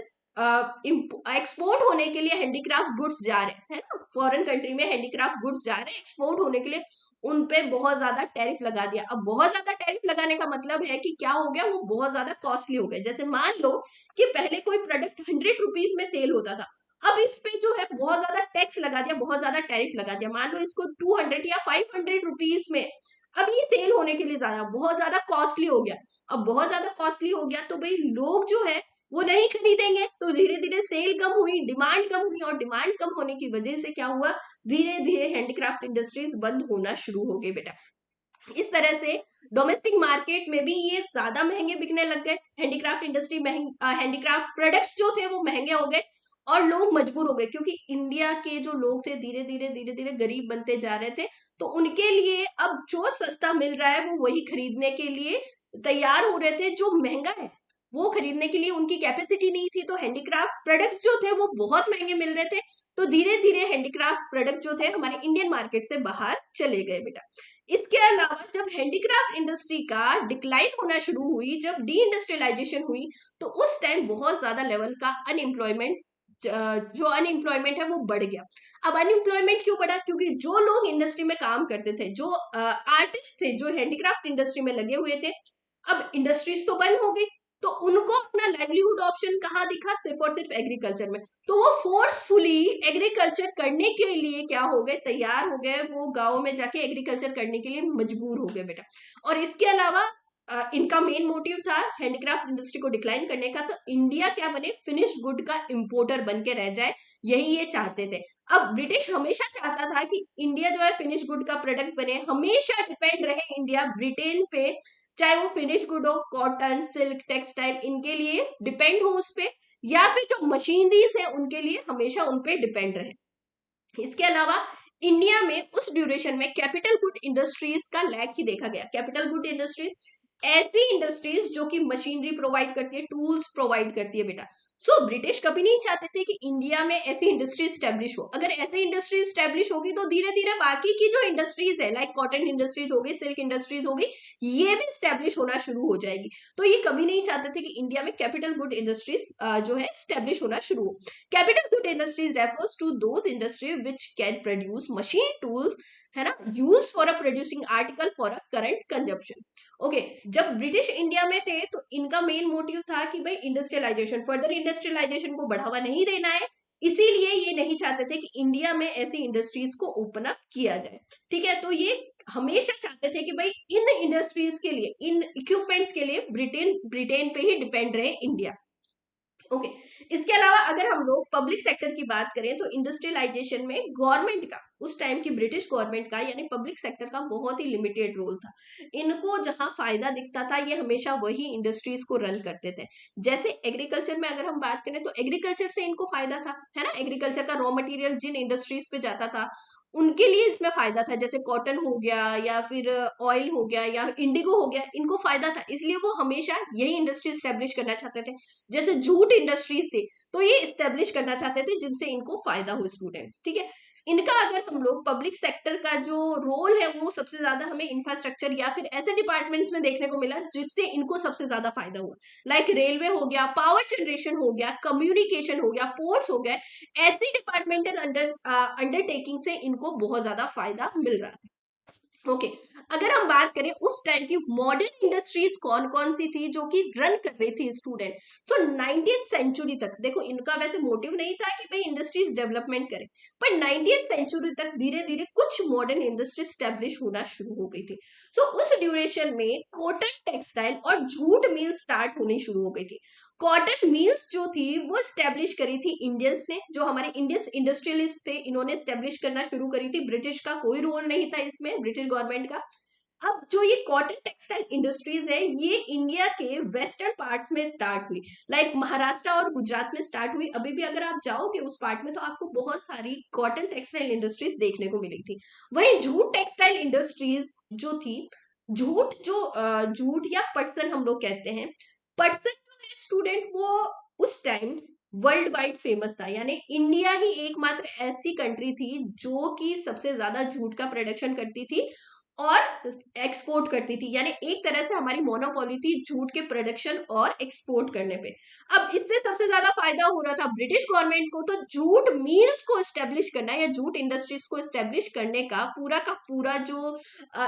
एक्सपोर्ट होने के लिए हैंडीक्राफ्ट गुड्स जा रहे हैं ना, फॉरेन कंट्री में हैंडीक्राफ्ट गुड्स जा रहे हैं एक्सपोर्ट होने के लिए, उन पे बहुत ज्यादा टैरिफ लगा दिया। अब बहुत ज्यादा टैरिफ लगाने का मतलब है कि क्या हो गया, वो बहुत ज्यादा कॉस्टली हो गया। जैसे मान लो कि पहले कोई प्रोडक्ट 100 रुपीज में सेल होता था, अब इस पे जो है बहुत ज्यादा टैक्स लगा दिया, बहुत ज्यादा टैरिफ लगा दिया, मान लो इसको 200 या 500 रुपीज में अब ये सेल होने के लिए ज्यादा बहुत ज्यादा कॉस्टली हो गया। अब बहुत ज्यादा कॉस्टली हो गया तो भाई लोग जो है वो नहीं खरीदेंगे, तो धीरे धीरे सेल कम हुई, डिमांड कम हुई, और डिमांड कम होने की वजह से क्या हुआ, धीरे धीरे हैंडीक्राफ्ट इंडस्ट्रीज बंद होना शुरू हो गई बेटा। इस तरह से डोमेस्टिक मार्केट में भी ये ज्यादा महंगे बिकने लग गए, हैंडीक्राफ्ट इंडस्ट्री हैंडीक्राफ्ट प्रोडक्ट्स जो थे वो महंगे हो गए, और लोग मजबूर हो गए, क्योंकि इंडिया के जो लोग थे धीरे धीरे गरीब बनते जा रहे थे, तो उनके लिए अब जो सस्ता मिल रहा है वो वही खरीदने के लिए तैयार हो रहे थे, जो महंगा है वो खरीदने के लिए उनकी कैपेसिटी नहीं थी, तो हैंडीक्राफ्ट प्रोडक्ट्स जो थे वो बहुत महंगे मिल रहे थे, तो धीरे धीरे हैंडीक्राफ्ट प्रोडक्ट जो थे हमारे इंडियन मार्केट से बाहर चले गए बेटा। इसके अलावा जब हैंडीक्राफ्ट इंडस्ट्री का डिक्लाइन होना शुरू हुई, जब डी इंडस्ट्रियलाइजेशन हुई, तो उस टाइम बहुत ज्यादा लेवल का अनएम्प्लॉयमेंट, जो अनएम्प्लॉयमेंट है वो बढ़ गया। अब अनएम्प्लॉयमेंट क्यों बढ़ा, क्योंकि जो लोग इंडस्ट्री में काम करते थे, जो आर्टिस्ट थे, जो हैंडीक्राफ्ट इंडस्ट्री में लगे हुए थे, अब इंडस्ट्रीज तो बंद हो गई, तो उनको अपना लाइवलीहुड ऑप्शन कहाँ दिखा, सिर्फ और सिर्फ एग्रीकल्चर में। तो वो फोर्सफुली एग्रीकल्चर करने के लिए क्या हो गए, तैयार हो गए, वो गाँव में जाके एग्रीकल्चर करने के लिए मजबूर हो गए बेटा। और इसके अलावा इनका मेन मोटिव था हैंडीक्राफ्ट इंडस्ट्री को डिक्लाइन करने का, तो इंडिया क्या बने, फिनिश गुड का इंपोर्टर बन के रह जाए, यही ये चाहते थे। अब ब्रिटिश हमेशा चाहता था कि इंडिया जो है फिनिश गुड का प्रोडक्ट बने, हमेशा डिपेंड रहे इंडिया ब्रिटेन पे, चाहे वो फिनिश गुड हो, कॉटन, सिल्क, टेक्सटाइल, इनके लिए डिपेंड हो उस पे, या फिर जो मशीनरीज है उनके लिए हमेशा उन पे डिपेंड रहे। इसके अलावा इंडिया में उस ड्यूरेशन में कैपिटल गुड इंडस्ट्रीज का लैक ही देखा गया। कैपिटल गुड इंडस्ट्रीज ऐसी इंडस्ट्रीज जो कि मशीनरी प्रोवाइड करती है, टूल्स प्रोवाइड करती है बेटा। सो ब्रिटिश कभी नहीं चाहते थे कि इंडिया में ऐसी इंडस्ट्री स्टैब्लिश हो। अगर ऐसी इंडस्ट्री स्टैब्लिश होगी तो धीरे धीरे बाकी की जो इंडस्ट्रीज है, लाइक कॉटन इंडस्ट्रीज होगी, सिल्क इंडस्ट्रीज होगी, ये भी स्टैब्लिश होना शुरू हो जाएगी। तो ये कभी नहीं चाहते थे कि इंडिया में कैपिटल गुड इंडस्ट्रीज जो है स्टैब्लिश होना शुरू हो। Capital good industries refers to those industry which can produce machine tools, है ना, use for a producing article for a current consumption. Okay, जब ब्रिटिश इंडिया में थे तो इनका मेन मोटिव था कि भाई इंडस्ट्रियलाइजेशन, फर्दर इंडस्ट्रियलाइजेशन को बढ़ावा नहीं देना है, इसीलिए ये नहीं चाहते थे कि इंडिया में ऐसी इंडस्ट्रीज को ओपन अप किया जाए, ठीक है। तो ये हमेशा चाहते थे कि भाई इन इंडस्ट्रीज के लिए, इन इक्विपमेंट्स के लिए ब्रिटेन ब्रिटेन पे ही डिपेंड रहे इंडिया। ओके, इसके अलावा अगर हम लोग पब्लिक सेक्टर की बात करें तो इंडस्ट्रियलाइजेशन में गवर्नमेंट का, उस टाइम की ब्रिटिश गवर्नमेंट का यानी पब्लिक सेक्टर का बहुत ही लिमिटेड रोल था। इनको जहां फायदा दिखता था ये हमेशा वही इंडस्ट्रीज को रन करते थे। जैसे एग्रीकल्चर में अगर हम बात करें तो एग्रीकल्चर से इनको फायदा था, है ना, एग्रीकल्चर का रॉ मटेरियल जिन इंडस्ट्रीज पे जाता था उनके लिए इसमें फायदा था, जैसे कॉटन हो गया या फिर ऑयल हो गया या इंडिगो हो गया, इनको फायदा था, इसलिए वो हमेशा यही इंडस्ट्री स्टेब्लिश करना चाहते थे। जैसे जूट इंडस्ट्रीज थी तो ये स्टेब्लिश करना चाहते थे जिनसे इनको फायदा हो स्टूडेंट, ठीक है। इनका अगर हम लोग पब्लिक सेक्टर का जो रोल है वो सबसे ज्यादा हमें इंफ्रास्ट्रक्चर या फिर ऐसे डिपार्टमेंट्स में देखने को मिला जिससे इनको सबसे ज्यादा फायदा हुआ, लाइक रेलवे हो गया, पावर जनरेशन हो गया, कम्युनिकेशन हो गया, पोर्ट्स हो गए, ऐसी डिपार्टमेंटल अंडरटेकिंग से इनको बहुत ज्यादा फायदा मिल रहा था। ओके, अगर हम बात करें उस टाइम की मॉडर्न इंडस्ट्रीज कौन कौन सी थी जो कि रन कर रही थी स्टूडेंट, सो 19th सेंचुरी तक, देखो इनका वैसे मोटिव नहीं था कि भाई इंडस्ट्रीज डेवलपमेंट करें, पर 19th सेंचुरी तक धीरे धीरे कुछ मॉडर्न इंडस्ट्री स्टैब्लिश होना शुरू हो गई थी। सो उस ड्यूरेशन में कॉटन, टेक्सटाइल और जूट मिल स्टार्ट होनी शुरू हो गई थी। कॉटन मिल्स जो थी वो स्टैब्लिश करी थी इंडियंस ने, जो हमारे इंडियंस इंडस्ट्रियलिस्ट थे इन्होंने स्टैब्लिश करना शुरू करी थी, ब्रिटिश का कोई रोल नहीं था इसमें, ब्रिटिश गवर्नमेंट का। अब जो ये कॉटन टेक्सटाइल इंडस्ट्रीज है ये इंडिया के वेस्टर्न पार्ट्स में स्टार्ट हुई, लाइक महाराष्ट्र और गुजरात में स्टार्ट हुई। अभी भी अगर आप जाओगे उस पार्ट में तो आपको बहुत सारी कॉटन टेक्सटाइल इंडस्ट्रीज देखने को मिली थी। वहीं जूट टेक्सटाइल इंडस्ट्रीज जो थी, जूट या पटसन हम लोग कहते हैं, पटसन जो है स्टूडेंट वो उस टाइम वर्ल्ड वाइड फेमस था, यानी इंडिया ही एकमात्र ऐसी कंट्री थी जो कि सबसे ज्यादा जूट का प्रोडक्शन करती थी और एक्सपोर्ट करती थी, यानी एक तरह से हमारी मोनोपोली थी जूट के प्रोडक्शन और एक्सपोर्ट करने पे। अब इससे सबसे ज्यादा फायदा हो रहा था ब्रिटिश गवर्नमेंट को, तो जूट मिल्स को एस्टेब्लिश करना या जूट इंडस्ट्रीज को एस्टेब्लिश करने का पूरा जो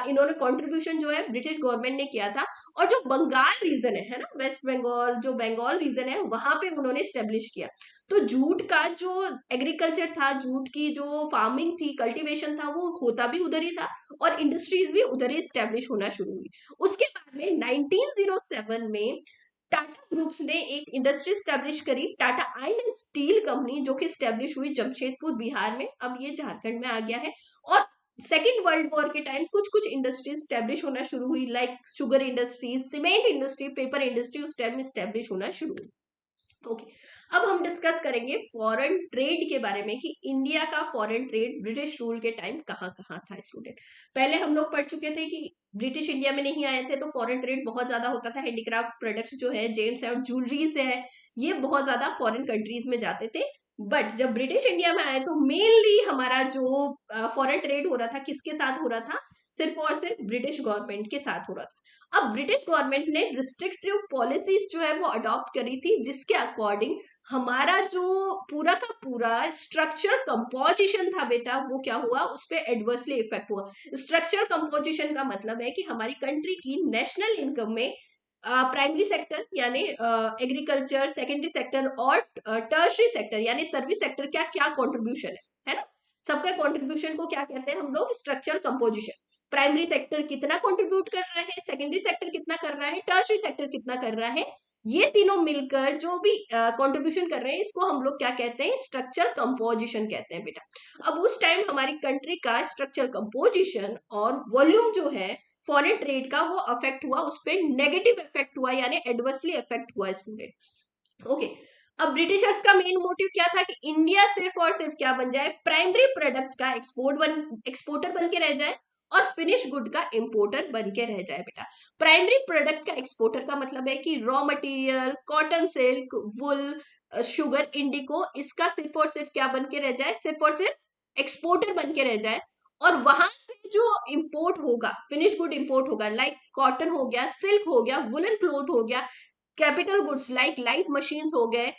इन्होंने कंट्रीब्यूशन जो है ब्रिटिश गवर्नमेंट ने किया था। और जो बंगाल रीजन है ना, वेस्ट बंगाल जो बंगाल रीजन है वहां पे उन्होंने एस्टेब्लिश किया। तो जूट का जो एग्रीकल्चर था, जूट की जो फार्मिंग थी, कल्टीवेशन था, वो होता भी उधर ही था और इंडस्ट्रीज भी उधर ही स्टैब्लिश होना शुरू हुई। उसके बाद में 1907 में टाटा ग्रुप्स ने एक इंडस्ट्री स्टैब्लिश करी, Tata iron and steel company, जो कि स्टैब्लिश हुई जमशेदपुर बिहार में, अब ये झारखंड में आ गया है। और सेकेंड वर्ल्ड वॉर के टाइम कुछ कुछ इंडस्ट्रीज स्टैब्लिश होना शुरू हुई, like sugar industry, cement industry, paper industry उस टाइम में स्टैब्लिश होना शुरू हुई। ओके, अब हम डिस्कस करेंगे फॉरेन ट्रेड के बारे में कि इंडिया का फॉरेन ट्रेड ब्रिटिश रूल के टाइम कहाँ कहाँ था स्टूडेंट। पहले हम लोग पढ़ चुके थे कि ब्रिटिश इंडिया में नहीं आए थे तो फॉरेन ट्रेड बहुत ज्यादा होता था, हैंडीक्राफ्ट प्रोडक्ट्स जो है, जेम्स और ज्वेलरी से है, ये बहुत ज्यादा फॉरेन कंट्रीज में जाते थे। बट जब ब्रिटिश इंडिया में आए तो मेनली हमारा जो फॉरेन ट्रेड हो रहा था किसके साथ हो रहा था, सिर्फ और सिर्फ ब्रिटिश गवर्नमेंट के साथ हो रहा था। अब ब्रिटिश गवर्नमेंट ने रिस्ट्रिक्टिव पॉलिसीज जो है वो अडॉप्ट करी थी, जिसके अकॉर्डिंग हमारा जो पूरा का पूरा स्ट्रक्चर कंपोजिशन था बेटा, वो क्या हुआ, उस पर एडवर्सली इफेक्ट हुआ। स्ट्रक्चर कंपोजिशन का मतलब है कि हमारी कंट्री की नेशनल इनकम में प्राइमरी सेक्टर यानी एग्रीकल्चर, सेकेंडरी सेक्टर और टर्शरी सेक्टर यानी सर्विस सेक्टर क्या क्या कॉन्ट्रीब्यूशन है ना, सबका कॉन्ट्रीब्यूशन को क्या कहते हैं हम लोग, स्ट्रक्चर कंपोजिशन। प्राइमरी सेक्टर कितना कंट्रीब्यूट कर रहा है, सेकेंडरी सेक्टर कितना कर रहा है, टर्शरी सेक्टर कितना कर रहा है, ये तीनों मिलकर जो भी कंट्रीब्यूशन कर रहे हैं इसको हम लोग क्या कहते हैं, स्ट्रक्चर कंपोजिशन कहते हैं बेटा। अब उस टाइम हमारी कंट्री का स्ट्रक्चर कंपोजिशन और वॉल्यूम जो है फॉरेन ट्रेड का वो अफेक्ट हुआ, उस पर नेगेटिव इफेक्ट हुआ यानी एडवर्सली इफेक्ट हुआ स्टूडेंट। ओके, अब ब्रिटिशर्स का मेन मोटिव क्या था कि इंडिया सिर्फ और सिर्फ क्या बन जाए, प्राइमरी प्रोडक्ट का एक्सपोर्टर बन के रह जाए और फिनिश गुड का इंपोर्टर बन के रह जाए बेटा। प्राइमरी प्रोडक्ट का एक्सपोर्टर का मतलब है कि रॉ मटेरियल, कॉटन, सिल्क, वुल, शुगर, इंडिको, इसका सिर्फ और सिर्फ क्या बन के रह जाए, सिर्फ और सिर्फ एक्सपोर्टर बन के रह जाए। और वहां से जो इंपोर्ट होगा, फिनिश गुड इंपोर्ट होगा, लाइक कॉटन हो गया, सिल्क हो गया, वुलन क्लोथ हो गया, capital goods like light machines हो गए,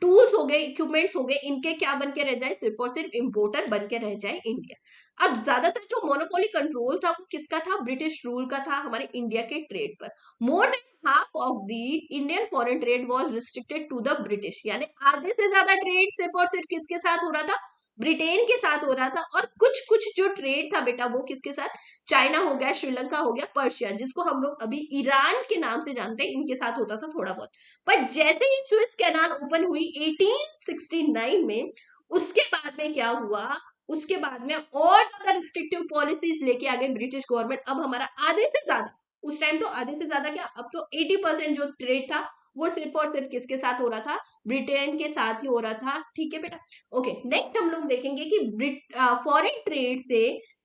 टूल्स हो गए, इक्विपमेंट्स हो गए, इनके क्या बन के रह जाए, सिर्फ और सिर्फ इंपोर्टर बन के रह जाए इंडिया। अब ज्यादातर जो मोनोपोली कंट्रोल था वो किसका था, ब्रिटिश रूल का था हमारे इंडिया के ट्रेड पर। More than half of the Indian foreign trade was restricted to the British, यानी आधे से ज्यादा ट्रेड सिर्फ और सिर्फ किसके साथ हो रहा था, ब्रिटेन के साथ हो रहा था। और कुछ कुछ जो ट्रेड था बेटा वो किसके साथ, चाइना हो गया, श्रीलंका हो गया, पर्शिया, जिसको हम लोग अभी ईरान के नाम से जानते हैं, इनके साथ होता था थोड़ा बहुत। बट जैसे ही स्विस कैनाल ओपन हुई 1869 में, उसके बाद में क्या हुआ, उसके बाद में और ज्यादा रिस्ट्रिक्टिव पॉलिसीज लेके आ गई ब्रिटिश गवर्नमेंट। अब हमारा आधे से ज्यादा, उस टाइम तो आधे से ज्यादा क्या, अब तो 80% जो ट्रेड था वो सिर्फ और सिर्फ किसके साथ हो रहा था, ब्रिटेन के साथ ही हो रहा था। ठीक है बेटा। ओके, नेक्स्ट हम लोग देखेंगे कि फॉरेन ट्रेड से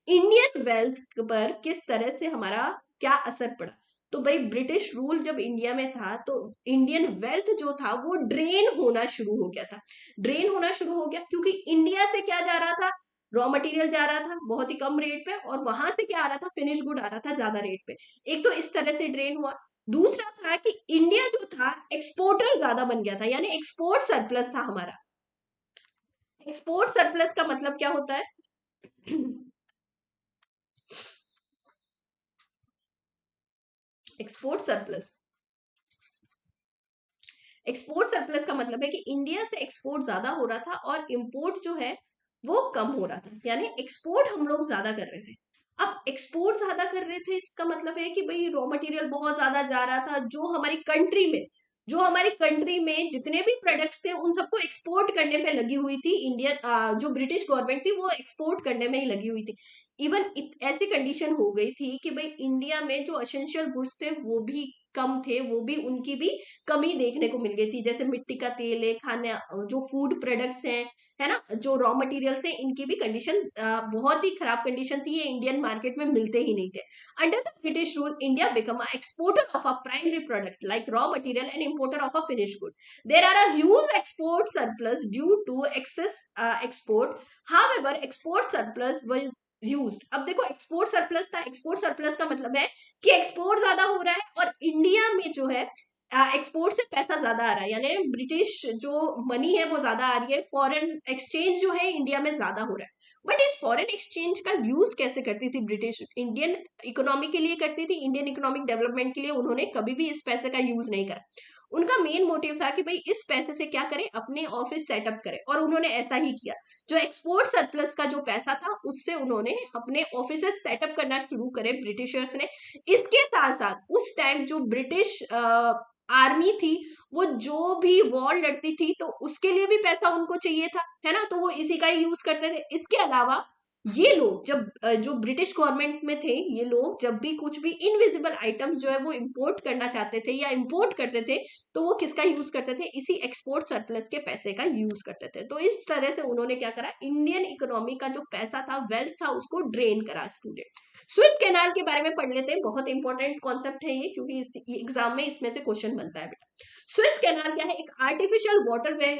इंडियन वेल्थ पर किस तरह से हमारा क्या असर पड़ा। तो भाई ब्रिटिश रूल जब इंडिया में था तो इंडियन वेल्थ जो था वो ड्रेन होना शुरू हो गया था। ड्रेन होना शुरू हो गया क्योंकि इंडिया से क्या जा रहा था, रॉ मटेरियल जा रहा था बहुत ही कम रेट पे, और वहां से क्या आ रहा था, फिनिश गुड आ रहा था ज्यादा रेट पे। एक तो इस तरह से ड्रेन हुआ। दूसरा था कि इंडिया जो था एक्सपोर्टर ज्यादा बन गया था, यानी एक्सपोर्ट सरप्लस था हमारा। एक्सपोर्ट सरप्लस का मतलब क्या होता है एक्सपोर्ट सरप्लस, एक्सपोर्ट सरप्लस का मतलब है कि इंडिया से एक्सपोर्ट ज्यादा हो रहा था और इंपोर्ट जो है वो कम हो रहा था, यानी एक्सपोर्ट हम लोग ज्यादा कर रहे थे। अब एक्सपोर्ट ज्यादा कर रहे थे इसका मतलब है कि भाई रॉ मटेरियल बहुत ज्यादा जा रहा था जो हमारी कंट्री में जो हमारी कंट्री में जितने भी प्रोडक्ट्स थे उन सबको एक्सपोर्ट करने पे लगी हुई थी। जो ब्रिटिश गवर्नमेंट थी वो एक्सपोर्ट करने में ही लगी हुई थी। इवन ऐसी कंडीशन हो गई थी कि भाई इंडिया में जो एसेंशियल गुड्स थे वो भी कम थे, वो भी उनकी भी कमी देखने को मिल गई थी। जैसे मिट्टी का तेल है, खाना, जो फूड प्रोडक्ट्स हैं, है ना, जो रॉ मटेरियल्स हैं, इनकी भी कंडीशन बहुत ही खराब कंडीशन थी। ये इंडियन मार्केट में मिलते ही नहीं थे। Under the British rule, India became an exporter of a primary product like raw material and importer of a finished good. There are a huge export surplus due to excess export. However, export surplus was used. अब देखो export surplus था, export surplus का मतलब है कि export ज्यादा हो रहा है और इंडिया में जो है एक्सपोर्ट से पैसा ज्यादा आ रहा है, यानी ब्रिटिश जो मनी है वो ज्यादा आ रही है, फॉरेन एक्सचेंज जो है इंडिया में ज्यादा हो रहा है। बट इस फॉरेन एक्सचेंज का यूज कैसे करती थी ब्रिटिश? इंडियन इकोनॉमी के लिए करती थी, इंडियन इकोनॉमिक डेवलपमेंट के लिए। उन्होंने कभी भी इस पैसे का यूज नहीं करा। उनका मेन मोटिव था कि भाई इस पैसे से क्या करें, अपने ऑफिस सेटअप करें, और उन्होंने ऐसा ही किया। जो एक्सपोर्ट सरप्लस का जो पैसा था उससे उन्होंने अपने ऑफिस सेटअप करना शुरू करे ब्रिटिशर्स ने। इसके साथ साथ उस टाइम जो ब्रिटिश आर्मी थी वो जो भी वॉर लड़ती थी तो उसके लिए भी पैसा उनको चाहिए था, है ना, तो वो इसी का ही यूज करते थे। इसके अलावा ये लोग जब जो ब्रिटिश गवर्नमेंट में थे, ये लोग जब भी कुछ भी इनविजिबल आइटम्स जो है वो इंपोर्ट करना चाहते थे या इंपोर्ट करते थे तो वो किसका यूज करते थे? इसी एक्सपोर्ट सरप्लस के पैसे का यूज करते थे। तो इस तरह से उन्होंने क्या करा, इंडियन इकोनॉमी का जो पैसा था, वेल्थ था, उसको ड्रेन करा। स्टूडेंट स्विस कैनाल के बारे में पढ़ लेते हैं, बहुत इंपॉर्टेंट कॉन्सेप्ट है ये, क्योंकि इस एग्जाम में इसमें से क्वेश्चन बनता है बेटा। स्विस कैनाल क्या है? एक आर्टिफिशियल वाटरवे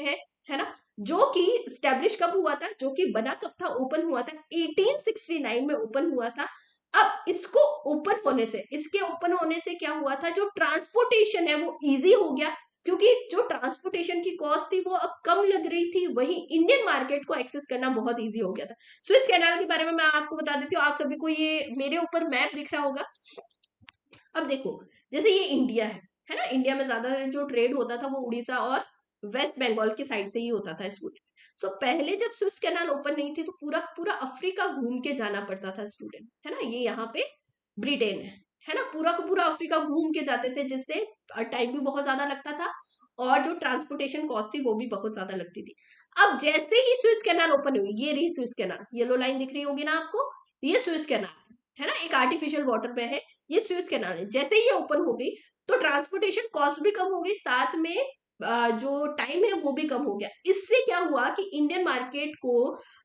है ना, जो कि स्टैब्लिश कब हुआ था, जो कि बना कब था, ओपन हुआ था 1869 में ओपन हुआ था। अब इसको ओपन होने से, इसके ओपन होने से क्या हुआ था, जो ट्रांसपोर्टेशन है वो इजी हो गया, क्योंकि जो ट्रांसपोर्टेशन की कॉस्ट थी वो अब कम लग रही थी, वही इंडियन मार्केट को एक्सेस करना बहुत इजी हो गया था। स्विस कैनाल के बारे में मैं आपको बता देती हूँ, आप सभी को ये मेरे ऊपर मैप दिख रहा होगा। अब देखो, जैसे ये इंडिया है ना, इंडिया में ज्यादा जो ट्रेड होता था वो उड़ीसा और वेस्ट बंगाल की साइड से ही होता था स्टूडेंट। सो पहले जब स्विस कैनाल ओपन नहीं थी तो पूरा पूरा अफ्रीका घूम के जाना पड़ता था स्टूडेंट, है ना। ये यहाँ पे ब्रिटेन है ना, पूरा का पूरा अफ्रीका घूम के जाते थे, जिससे टाइम भी बहुत ज्यादा लगता था और जो ट्रांसपोर्टेशन कॉस्ट थी वो भी बहुत ज्यादा लगती थी। अब जैसे ही स्विस कैनाल ओपन हुई, ये रही स्विस कैनाल, येलो लाइन दिख रही होगी ना आपको, ये स्विस कैनाल है ना, एक आर्टिफिशियल वाटर पे है, ये स्विस कैनाल है। जैसे ही ये ओपन हो गई तो ट्रांसपोर्टेशन कॉस्ट भी कम हो गई, साथ में जो टाइम है वो भी कम हो गया। इससे क्या हुआ कि इंडियन मार्केट को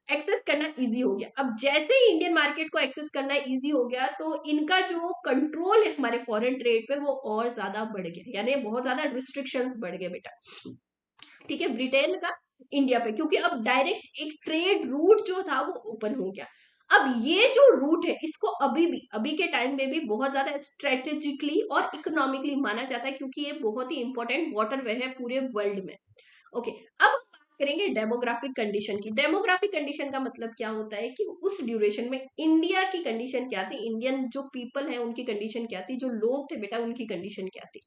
एक्सेस करना इजी हो गया। अब जैसे ही इंडियन मार्केट को एक्सेस करना इजी हो गया तो इनका जो कंट्रोल है हमारे फॉरेन ट्रेड पे वो और ज्यादा बढ़ गया, यानी बहुत ज्यादा रिस्ट्रिक्शंस बढ़ गए बेटा, ठीक है, ब्रिटेन का इंडिया पे, क्योंकि अब डायरेक्ट एक ट्रेड रूट जो था वो ओपन हो गया। अब ये जो रूट है इसको अभी भी, अभी के टाइम में भी बहुत ज्यादा स्ट्रेटेजिकली और इकोनॉमिकली माना जाता है, क्योंकि ये बहुत ही इंपॉर्टेंट वाटरवे है पूरे वर्ल्ड में। ओके, अब बात करेंगे डेमोग्राफिक कंडीशन की। डेमोग्राफिक कंडीशन का मतलब क्या होता है कि उस ड्यूरेशन में इंडिया की कंडीशन क्या थी, इंडियन जो पीपल है उनकी कंडीशन क्या थी, जो लोग थे बेटा उनकी कंडीशन क्या थी।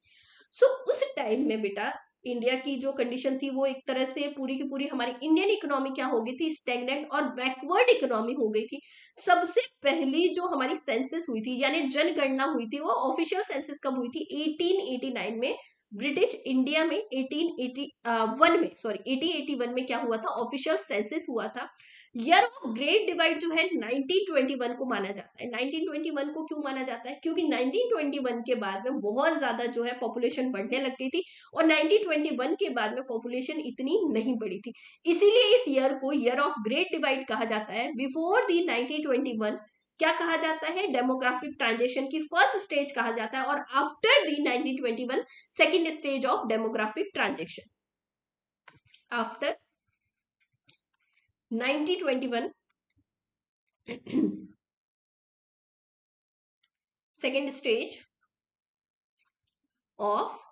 सो उस टाइम में बेटा इंडिया की जो कंडीशन थी वो एक तरह से पूरी की पूरी, हमारी इंडियन इकोनॉमी क्या हो गई थी, स्टैग्नेंट और बैकवर्ड इकोनॉमी हो गई थी। सबसे पहली जो हमारी सेंसस हुई थी, यानी जनगणना हुई थी, वो ऑफिशियल सेंसस कब हुई थी? 1889 में। ब्रिटिश इंडिया में 1881 में, सॉरी 1881 में क्या हुआ था, ऑफिशियल सेंसस हुआ था। ईयर ऑफ ग्रेट डिवाइड जो है 1921 को माना जाता है। 1921 को क्यों माना जाता है? क्योंकि 1921 के बाद में बहुत ज्यादा जो है पॉपुलेशन बढ़ने लग गई थी और 1921 के बाद में पॉपुलेशन इतनी नहीं बढ़ी थी, इसीलिए इस ईयर को ईयर ऑफ ग्रेट डिवाइड कहा जाता है। बिफोर दी 1921 क्या कहा जाता है? डेमोग्राफिक ट्रांजिशन की फर्स्ट स्टेज कहा जाता है, और after the 1921 second stage of demographic transition. After 1921 second stage of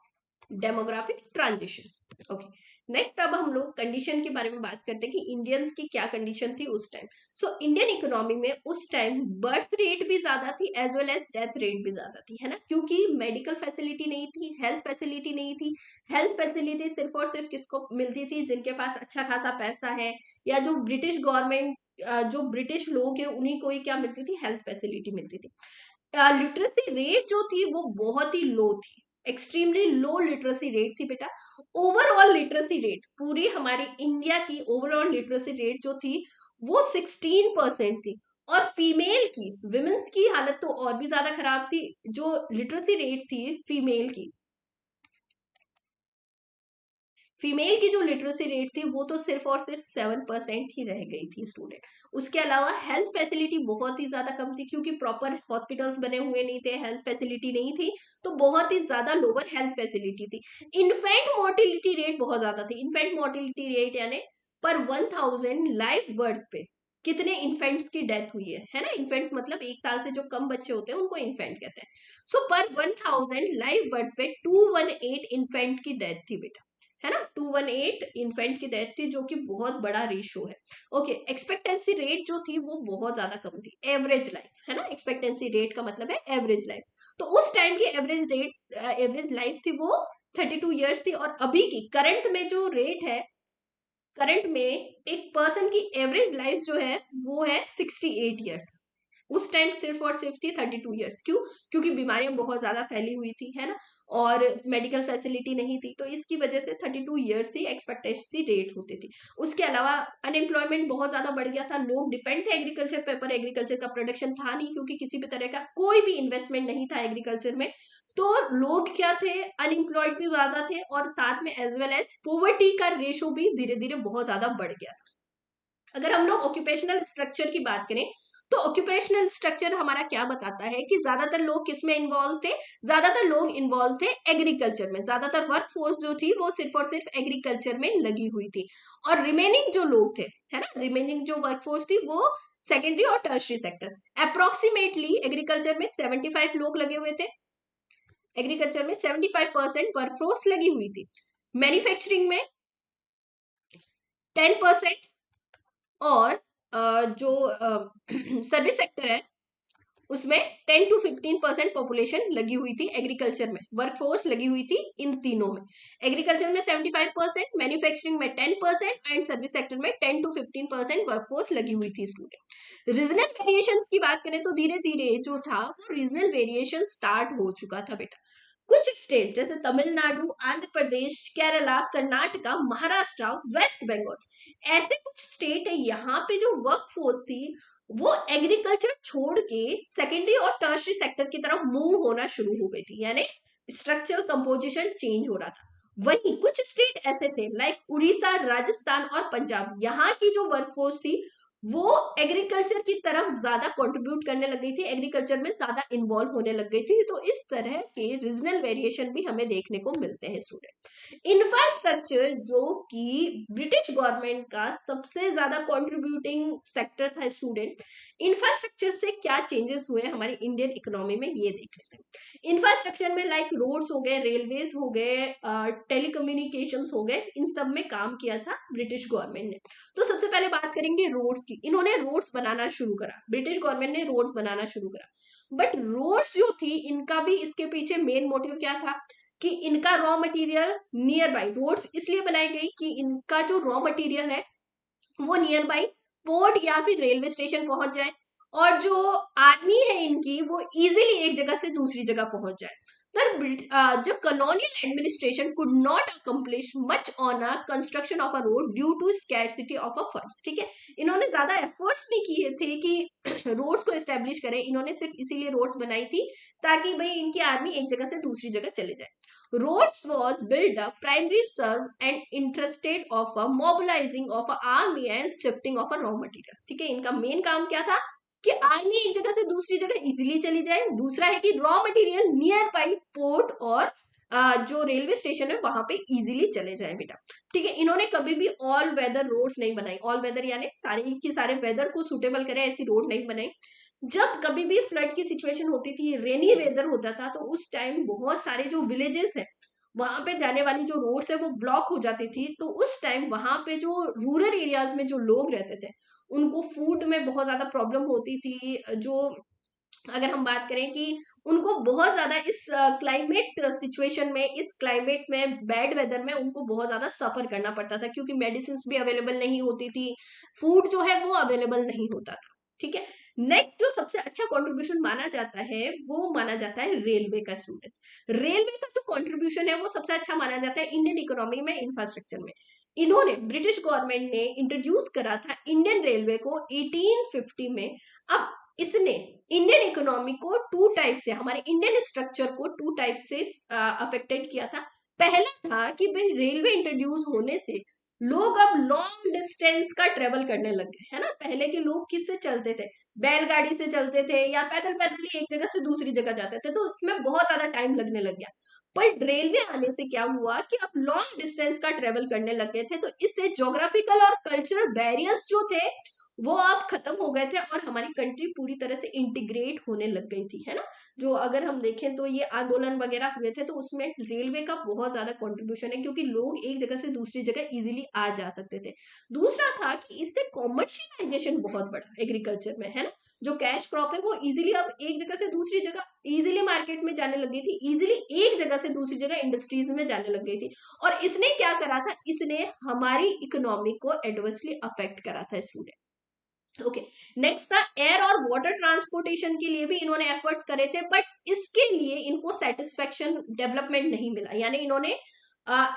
demographic transition. Okay, next अब हम लोग कंडीशन के बारे में बात करते हैं कि इंडियंस की क्या कंडीशन थी उस टाइम। सो इंडियन इकोनॉमी में उस टाइम बर्थ रेट भी ज्यादा थी as well as death rate भी ज्यादा थी, है ना, क्योंकि मेडिकल फैसिलिटी नहीं थी, हेल्थ फैसिलिटी नहीं थी। हेल्थ फैसिलिटी सिर्फ और सिर्फ किसको मिलती थी? जिनके पास अच्छा खासा पैसा है, या जो ब्रिटिश गवर्नमेंट, जो ब्रिटिश लोग हैं उन्हीं को ही क्या मिलती थी? हेल्थ फैसिलिटी मिलती थी। लिटरेसी रेट जो थी वो बहुत ही लो थी, एक्सट्रीमली लो लिटरेसी रेट थी बेटा। ओवरऑल लिटरेसी रेट, पूरी हमारी इंडिया की ओवरऑल लिटरेसी रेट जो थी वो 16% थी। और फीमेल की, विमेन्स की हालत तो और भी ज्यादा खराब थी। जो लिटरेसी रेट थी फीमेल की जो लिटरेसी रेट थी वो तो सिर्फ और सिर्फ 7% ही रह गई थी स्टूडेंट। उसके अलावा हेल्थ फैसिलिटी बहुत ही ज्यादा कम थी, क्योंकि प्रॉपर हॉस्पिटल्स बने हुए नहीं थे, हेल्थ फैसिलिटी नहीं थी, तो बहुत ही ज्यादा लोअर हेल्थ फैसिलिटी थी। इन्फेंट मोर्टिलिटी रेट बहुत ज्यादा थी। इन्फेंट मोर्टिलिटी रेट यानी पर 1000 लाइव बर्थ पे कितने इन्फेंट्स की डेथ हुई है ना। इन्फेंट्स मतलब 1 साल से जो कम बच्चे होते हैं उनको इन्फेंट कहते हैं। सो पर 1000 लाइव बर्थ पे 218 इन्फेंट की डेथ थी बेटा, है ना। 218 इन्फेंट की डेथ थी, जो कि बहुत बड़ा रेशियो है। ओके, एक्सपेक्टेंसी रेट जो थी वो बहुत ज्यादा कम थी। एवरेज लाइफ, है ना, एक्सपेक्टेंसी रेट का मतलब है एवरेज लाइफ। तो उस टाइम की एवरेज लाइफ थी वो 32 ईयर्स थी। और अभी की करंट में जो रेट है, करंट में एक पर्सन की एवरेज लाइफ जो है वो है 68 ईयर्स। उस टाइम सिर्फ और सिर्फ थी 32 ईयर्स। क्यों? क्योंकि बीमारियां बहुत ज्यादा फैली हुई थी, है ना, और मेडिकल फैसिलिटी नहीं थी, तो इसकी वजह से 32 ईयर्स ही एक्सपेक्टेंसी रेट होती थी। उसके अलावा अनएम्प्लॉयमेंट बहुत ज्यादा बढ़ गया था। लोग डिपेंड थे एग्रीकल्चर पे, पर एग्रीकल्चर का प्रोडक्शन था नहीं, क्योंकि किसी भी तरह का कोई भी इन्वेस्टमेंट नहीं था एग्रीकल्चर में। तो लोग क्या थे, अनएम्प्लॉयड भी ज्यादा थे, और साथ में एज वेल एज पोवर्टी का रेशो भी धीरे धीरे बहुत ज्यादा बढ़ गया था। अगर हम लोग ऑक्यूपेशनल स्ट्रक्चर की बात करें, तो ऑक्यूपेशनल स्ट्रक्चर हमारा क्या बताता है कि ज्यादातर लोग किस में इन्वॉल्व थे। ज्यादातर लोग इन्वॉल्व थे एग्रीकल्चर में। ज्यादातर वर्क फोर्स जो थी वो सिर्फ और सिर्फ एग्रीकल्चर में लगी हुई थी। और रिमेनिंग जो लोग थे, है ना, रिमेनिंग जो वर्क फोर्स थी वो सेकेंडरी और टर्शरी सेक्टर। अप्रोक्सीमेटली एग्रीकल्चर में 75 लोग लगे हुए थे। एग्रीकल्चर में 75% वर्कफोर्स लगी हुई थी। मैन्युफैक्चरिंग में 10%, और जो सर्विस सेक्टर है उसमें 10 to 15% पॉपुलेशन लगी हुई थी। एग्रीकल्चर में वर्कफोर्स लगी हुई थी इन तीनों में। एग्रीकल्चर में 75%, मैन्युफैक्चरिंग में 10% एंड सर्विस सेक्टर में 10 to 15% वर्कफोर्स लगी हुई थी स्टूडेंट। रीजनल वेरिएशन की बात करें तो धीरे धीरे जो था वो रीजनल वेरिएशन स्टार्ट हो चुका था बेटा। कुछ स्टेट जैसे तमिलनाडु, आंध्र प्रदेश, केरला, कर्नाटका, महाराष्ट्र, वेस्ट बंगाल, ऐसे कुछ स्टेट है यहाँ पे जो वर्क फोर्स थी वो एग्रीकल्चर छोड़ के सेकेंडरी और टर्शरी सेक्टर की तरफ मूव होना शुरू हो गई थी, यानी स्ट्रक्चरल कंपोजिशन चेंज हो रहा था। वहीं कुछ स्टेट ऐसे थे लाइक उड़ीसा, राजस्थान और पंजाब, यहाँ की जो वर्कफोर्स थी वो एग्रीकल्चर की तरफ ज्यादा कंट्रीब्यूट करने लग गई थी, एग्रीकल्चर में ज्यादा इन्वॉल्व होने लग गई थी। तो इस तरह के रीजनल वेरिएशन भी हमें देखने को मिलते हैं स्टूडेंट। इंफ्रास्ट्रक्चर जो कि ब्रिटिश गवर्नमेंट का सबसे ज्यादा कंट्रीब्यूटिंग सेक्टर था स्टूडेंट, इंफ्रास्ट्रक्चर से क्या चेंजेस हुए हमारी इंडियन इकोनॉमी में ये देख लेते हैं। इंफ्रास्ट्रक्चर में लाइक रोड्स हो गए, रेलवेज हो गए, टेलीकम्युनिकेशंस हो गए, इन सब में काम किया था ब्रिटिश गवर्नमेंट ने। तो सबसे पहले बात करेंगे रोड्स की। इन्होंने रोड्स बनाना शुरू करा, ब्रिटिश गवर्नमेंट ने रोड्स बनाना शुरू करा। बट रोड्स जो थी इनका भी इसके पीछे मेन मोटिव क्या था कि इनका raw material nearby, roads इसलिए बनाई गई कि इनका जो रॉ मटेरियल है वो नियर बाई पोर्ट या फिर रेलवे स्टेशन पहुंच जाए, और जो आर्मी है इनकी वो इजीली एक जगह से दूसरी जगह पहुंच जाए। जो colonial administration could not accomplish much on a construction of a road due to scarcity of a funds। ठीक है, इन्होंने ज्यादा एफर्ट्स नहीं किए थे कि रोड्स को एस्टेब्लिश करें, इन्होंने सिर्फ इसीलिए रोड्स बनाई थी ताकि भाई इनकी आर्मी एक जगह से दूसरी जगह चले जाए। Roads was built up primarily serve and interested of a mobilizing of a army and shifting of a raw material। ठीक है, इनका मेन काम क्या था कि आर्मी एक जगह से दूसरी जगह इजीली चली जाए। दूसरा है कि raw material near by port और जो रेलवे स्टेशन है वहां पे इजीली चले जाए बेटा। ठीक है, इन्होंने कभी भी ऑल वेदर रोड्स नहीं बनाई। ऑल वेदर यानी सारे की सारे वेदर को सुटेबल करे ऐसी रोड नहीं बनाई। जब कभी भी फ्लड की सिचुएशन होती थी, रेनी वेदर होता था, तो उस टाइम बहुत सारे जो विलेजेस है वहां पे जाने वाली जो रोड्स है वो ब्लॉक हो जाती थी। तो उस टाइम वहां पे जो रूरल एरियाज में जो लोग रहते थे उनको फूड में बहुत ज्यादा प्रॉब्लम होती थी। जो अगर हम बात करें कि उनको बहुत ज्यादा इस क्लाइमेट सिचुएशन में, इस क्लाइमेट में, बैड वेदर में उनको बहुत ज्यादा सफर करना पड़ता था, क्योंकि मेडिसिन भी अवेलेबल नहीं होती थी, फूड जो है वो अवेलेबल नहीं होता था। ठीक है, नेक्स्ट जो सबसे अच्छा कंट्रीब्यूशन माना जाता है वो माना जाता है रेलवे का। स्टूडेंट, रेलवे का जो कंट्रीब्यूशन है वो सबसे अच्छा माना जाता है इंडियन इकोनॉमी में, इंफ्रास्ट्रक्चर में। इन्होंने, ब्रिटिश गवर्नमेंट ने इंट्रोड्यूस करा था इंडियन रेलवे को 1850 में। अब इसने इंडियन इकोनॉमी को टू टाइप से, हमारे इंडियन स्ट्रक्चर को टू टाइप से अफेक्टेड किया था। पहला था कि भाई रेलवे इंट्रोड्यूस होने से लोग अब लॉन्ग डिस्टेंस का ट्रेवल करने लग गए, है ना। पहले के लोग किससे चलते थे, बैलगाड़ी से चलते थे या पैदल पैदल ही एक जगह से दूसरी जगह जाते थे, तो इसमें बहुत ज्यादा टाइम लगने लग गया। पर रेलवे आने से क्या हुआ कि अब लॉन्ग डिस्टेंस का ट्रेवल करने लग गए थे, तो इससे ज्योग्राफिकल और कल्चरल बैरियर्स जो थे वो अब खत्म हो गए थे और हमारी कंट्री पूरी तरह से इंटीग्रेट होने लग गई थी, है ना। जो अगर हम देखें तो ये आंदोलन वगैरह हुए थे तो उसमें रेलवे का बहुत ज्यादा कंट्रीब्यूशन है, क्योंकि लोग एक जगह से दूसरी जगह इजीली आ जा सकते थे। दूसरा था कि इससे कॉमर्शियलाइजेशन बहुत बढ़ा एग्रीकल्चर में, है ना। जो कैश क्रॉप है वो इजीली अब एक जगह से दूसरी जगह इजीली मार्केट में जाने लग गई थी, इजीली एक जगह से दूसरी जगह इंडस्ट्रीज में जाने लग गई थी। और इसने क्या करा था, इसने हमारी इकोनॉमी को एडवर्सली अफेक्ट करा था स्टूडेंट। ओके, नेक्स्ट था एयर और वाटर ट्रांसपोर्टेशन के लिए भी इन्होंने एफर्ट्स करे थे, बट इसके लिए इनको सेटिस्फेक्शन डेवलपमेंट नहीं मिला। यानी इन्होंने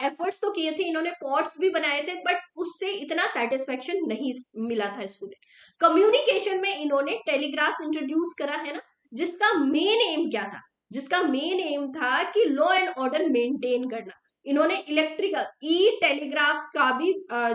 एफर्ट्स तो किए थे, इन्होंने पोर्ट्स भी बनाए थे, बट उससे इतना सेटिस्फेक्शन नहीं मिला था स्टूडेंट। कम्युनिकेशन में इन्होंने टेलीग्राफ इंट्रोड्यूस करा, है ना, जिसका मेन एम क्या था, जिसका मेन एम था कि लॉ एंड ऑर्डर मेंटेन करना। इन्होंने इलेक्ट्रिकल ई टेलीग्राफ का भी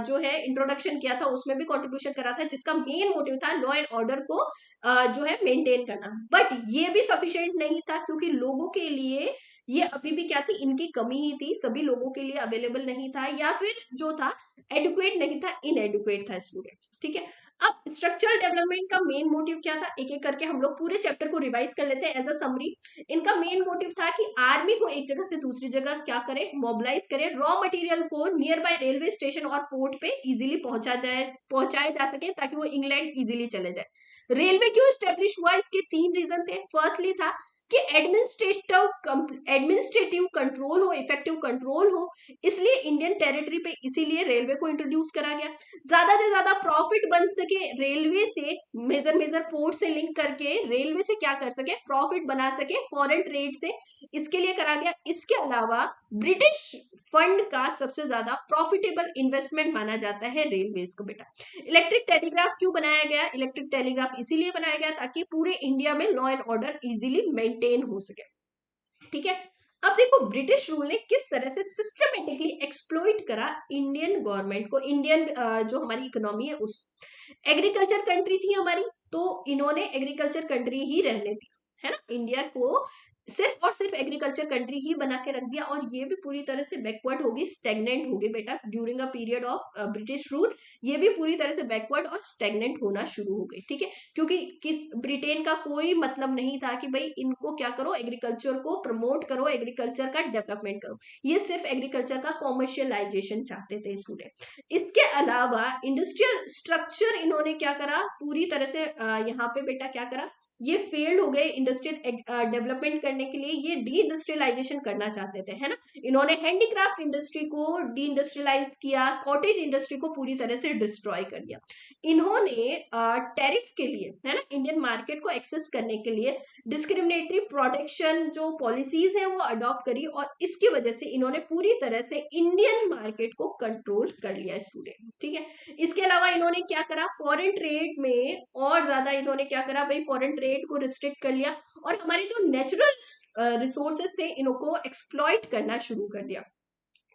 जो है इंट्रोडक्शन किया था, उसमें भी कंट्रीब्यूशन करा था, जिसका मेन मोटिव था लॉ एंड ऑर्डर को जो है मेंटेन करना। बट ये भी सफिशिएंट नहीं था, क्योंकि लोगों के लिए ये अभी भी क्या थी, इनकी कमी ही थी, सभी लोगों के लिए अवेलेबल नहीं था, या फिर जो था एडुकेट नहीं था, इनएडुकेट था स्टूडेंट। ठीक है, अब स्ट्रक्चरल डेवलपमेंट का मेन मोटिव क्या था, एक एक करके हम लोग पूरे चैप्टर को रिवाइज कर लेते हैं एज अ समरी। इनका मेन मोटिव था कि आर्मी को एक जगह से दूसरी जगह क्या करे, मोबिलाइज करे, रॉ मटेरियल को नियर बाय रेलवे स्टेशन और पोर्ट पे इजीली पहुंचाया जा सके, ताकि वो इंग्लैंड इजीली चले जाए। रेलवे क्यों स्टेब्लिश हुआ, इसके तीन रीजन थे। फर्स्टली था कि एडमिनिस्ट्रेटिव कंट्रोल हो, इफेक्टिव कंट्रोल हो, इसलिए इंडियन टेरिटरी पे इसीलिए रेलवे को इंट्रोड्यूस करा गया। ज्यादा से ज्यादा प्रॉफिट बन सके रेलवे से, मेजर मेजर पोर्ट से लिंक करके रेलवे से क्या कर सके, प्रॉफिट बना सके फॉरेन ट्रेड से, इसके लिए करा गया। इसके अलावा ब्रिटिश फंड का सबसे ज्यादा प्रॉफिटेबल इन्वेस्टमेंट माना जाता है रेलवेज को। बेटा, इलेक्ट्रिक टेलीग्राफ क्यों बनाया गया, इलेक्ट्रिक टेलीग्राफ इसीलिए बनाया गया ताकि पूरे इंडिया में law and order easily maintain हो सके। ठीक है, अब देखो ब्रिटिश रूल ने किस तरह से सिस्टमेटिकली एक्सप्लॉइट करा इंडियन गवर्नमेंट को, इंडियन जो हमारी इकोनॉमी है उस, एग्रीकल्चर कंट्री थी हमारी, तो इन्होंने एग्रीकल्चर कंट्री ही रहने दी, है ना। इंडिया को सिर्फ और सिर्फ एग्रीकल्चर कंट्री ही बना के रख दिया, और ये भी पूरी तरह से बैकवर्ड होगी, स्टेगनेंट होगी बेटा, during a period of British rule. ये भी पूरी तरह से बैकवर्ड और स्टेगनेंट होना शुरू हो गई। ठीक है, क्योंकि किस ब्रिटेन का कोई मतलब नहीं था कि भाई इनको क्या करो, एग्रीकल्चर को प्रमोट करो, एग्रीकल्चर का डेवलपमेंट करो, ये सिर्फ एग्रीकल्चर का कॉमर्शियलाइजेशन चाहते थे स्टूडेंट। इसके अलावा इंडस्ट्रियल स्ट्रक्चर इन्होंने क्या करा, पूरी तरह से यहाँ पे बेटा क्या करा, ये फेल्ड हो गए इंडस्ट्रियल डेवलपमेंट करने के लिए, ये डी इंडस्ट्रियलाइजेशन करना चाहते थे, है ना। इन्होंने हैंडीक्राफ्ट इंडस्ट्री को डी इंडस्ट्रियलाइज किया, कॉटेज इंडस्ट्री को पूरी तरह से डिस्ट्रॉय कर दिया। इन्होंने टैरिफ के लिए, है ना, इंडियन मार्केट को एक्सेस करने के लिए डिस्क्रिमिनेटरी प्रोटेक्शन जो पॉलिसीज हैं वो अडॉप्ट करी, और इसकी वजह से इन्होंने पूरी तरह से इंडियन मार्केट को कंट्रोल कर लिया स्टूडेंट। ठीक है, इसके अलावा इन्होंने क्या करा, फॉरेन ट्रेड में और ज्यादा इन्होंने क्या करा भाई, फॉरेन ट्रेड को रिस्ट्रिक्ट कर लिया, और हमारे जो नेचुरल रिसोर्सेस थे इनको एक्सप्लॉइट करना शुरू कर दिया।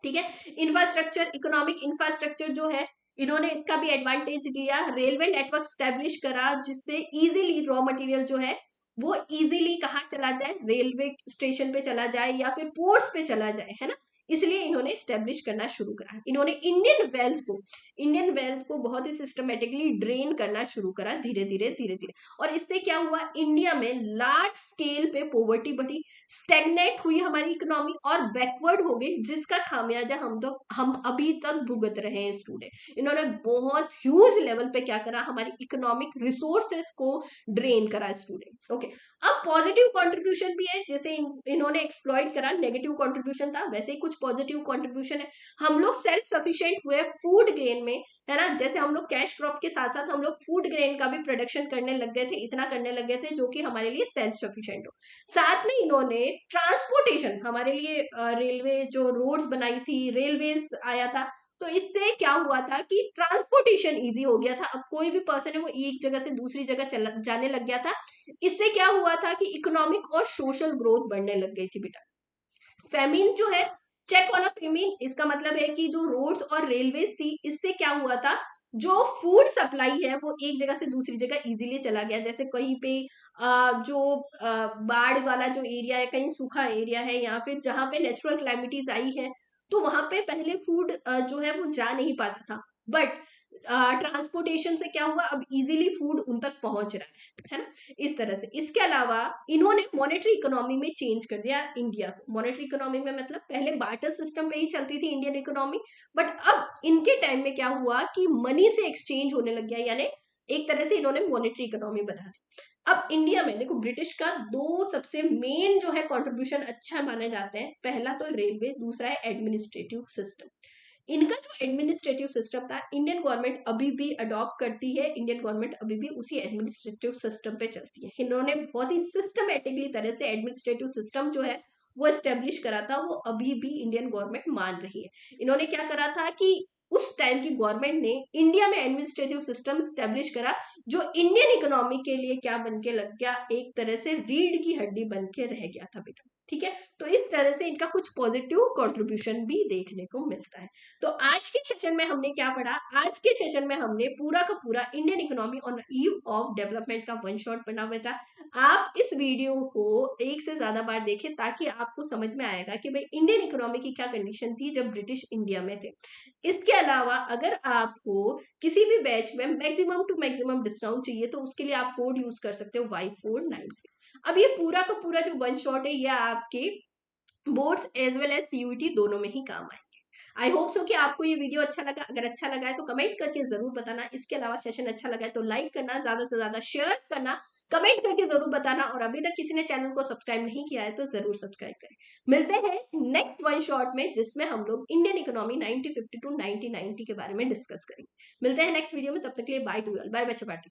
ठीक है, इंफ्रास्ट्रक्चर, इकोनॉमिक इंफ्रास्ट्रक्चर जो है, इन्होंने इसका भी एडवांटेज लिया, रेलवे नेटवर्क स्टैब्लिश करा, जिससे इजीली रॉ मटेरियल जो है वो इजीली कहाँ चला जाए, रेलवे स्टेशन पे चला जाए या फिर पोर्ट्स पे चला जाए, है ना। इसलिए इन्होंने स्टेब्लिश करना शुरू करा। इन्होंने इंडियन वेल्थ को बहुत ही सिस्टमेटिकली ड्रेन करना शुरू करा, धीरे धीरे धीरे धीरे। और इससे क्या हुआ, इंडिया में लार्ज स्केल पे पॉवर्टी बढ़ी, स्टेगनेट हुई हमारी इकोनॉमी और बैकवर्ड हो गई, जिसका खामियाजा हम अभी तक भुगत रहे हैं स्टूडेंट। इन्होंने बहुत ह्यूज लेवल पे क्या करा, हमारी इकोनॉमिक रिसोर्सेस को ड्रेन करा स्टूडेंट। ओके, अब पॉजिटिव कंट्रीब्यूशन भी है, जैसे इन्होंने एक्सप्लॉइट करा, नेगेटिव कंट्रीब्यूशन था, वैसे ही कुछ पॉजिटिव कंट्रीब्यूशन है। हम लोग सेल्फ सफिशिएंट हुए फूड ग्रेन में, है ना। जैसे हम लोग कैश क्रॉप के साथ साथ हम लोग फूड ग्रेन का भी प्रोडक्शन करने लग गए थे, इतना करने लग गए थे जो कि हमारे लिए सेल्फ सफिशिएंट हो। साथ में इन्होंने ट्रांसपोर्टेशन हमारे लिए रेलवे जो रोड्स बनाई थी, रेलवेज आया था, तो इससे क्या हुआ था कि ट्रांसपोर्टेशन इजी हो गया था। अब कोई भी पर्सन है वो एक जगह से दूसरी जगह जाने लग गया था। इससे क्या हुआ था कि इकोनॉमिक और सोशल ग्रोथ बढ़ने लग गई थी बेटा। फेमिन जो है, चेक ऑन अ फेमिन, इसका मतलब है कि जो रोड्स और रेलवेज थी, इससे क्या हुआ था, जो फूड सप्लाई है वो एक जगह से दूसरी जगह इजीली चला गया। जैसे कहीं पे जो बाढ़ वाला जो एरिया है, कहीं सूखा एरिया है, या फिर जहां पे नेचुरल क्लाइमिटीज आई है, तो वहां पे पहले फूड जो है वो जा नहीं पाता था, बट ट्रांसपोर्टेशन से क्या हुआ, अब इजीली फूड उन तक पहुंच रहा है ना। इस तरह से इसके अलावा इन्होंने मॉनेटरी इकोनॉमी में चेंज कर दिया इंडिया को। मॉनेटरी इकोनॉमी में मतलब पहले बार्टर सिस्टम पे ही चलती थी इंडियन इकोनॉमी, बट अब इनके टाइम में क्या हुआ कि मनी से एक्सचेंज होने लग गया, यानी एक तरह से इन्होंने मॉनेटरी इकोनॉमी बना दी। अब इंडिया में देखो, ब्रिटिश का दो सबसे मेन जो है कंट्रीब्यूशन अच्छा माने जाते हैं, पहला तो रेलवे, दूसरा है एडमिनिस्ट्रेटिव सिस्टम। इनका जो एडमिनिस्ट्रेटिव सिस्टम था, इंडियन गवर्नमेंट अभी भी अडॉप्ट करती है, इंडियन गवर्नमेंट अभी भी उसी एडमिनिस्ट्रेटिव सिस्टम पे चलती है। इन्होंने बहुत ही सिस्टमेटिकली तरह से एडमिनिस्ट्रेटिव सिस्टम जो है वो एस्टेब्लिश करा था, वो अभी भी इंडियन गवर्नमेंट मान रही है। इन्होंने क्या करा था कि उस टाइम की गवर्नमेंट ने इंडिया में एडमिनिस्ट्रेटिव सिस्टम स्टेब्लिश करा, जो इंडियन इकोनॉमी के लिए क्या बन के लग गया, एक तरह से रीढ़ की हड्डी बन के रह गया था बेटा। ठीक है, तो इस तरह से इनका कुछ पॉजिटिव कंट्रीब्यूशन भी देखने को मिलता है। तो आज के सेशन में हमने क्या पढ़ा, आज के सेशन में हमने पूरा का पूरा Indian economy on eve of development का वन शॉट बना हुआ था। आप इस वीडियो को एक से ज्यादा बार देखें ताकि आपको समझ में आएगा कि भाई इंडियन इकोनॉमी की क्या कंडीशन थी जब ब्रिटिश इंडिया में थे। इसके अलावा अगर आपको किसी भी बैच में मैक्सिमम टू मैक्सिमम डिस्काउंट चाहिए तो उसके लिए आप कोड यूज कर सकते हो Y496। अब ये पूरा का पूरा जो वन शॉट है, ये आपके boards as well as CUET दोनों में ही काम आएंगे। आई होप सो कि आपको ये वीडियो अच्छा लगा। अगर अच्छा लगा है तो कमेंट करके जरूर बताना। इसके अलावा सेशन अच्छा लगा है तो लाइक करना, ज्यादा से ज्यादा शेयर करना, कमेंट करके जरूर बताना, और अभी तक किसी ने चैनल को सब्सक्राइब नहीं किया है तो जरूर सब्सक्राइब करें। मिलते हैं नेक्स्ट वन शॉट में, जिसमें हम लोग इंडियन इकोनॉमी 1950 टू 1990 के बारे में डिस्कस करेंगे। मिलते हैं नेक्स्ट वीडियो में, तब तक के लिए बाय टू ऑल, बाय बच्चे पार्टी।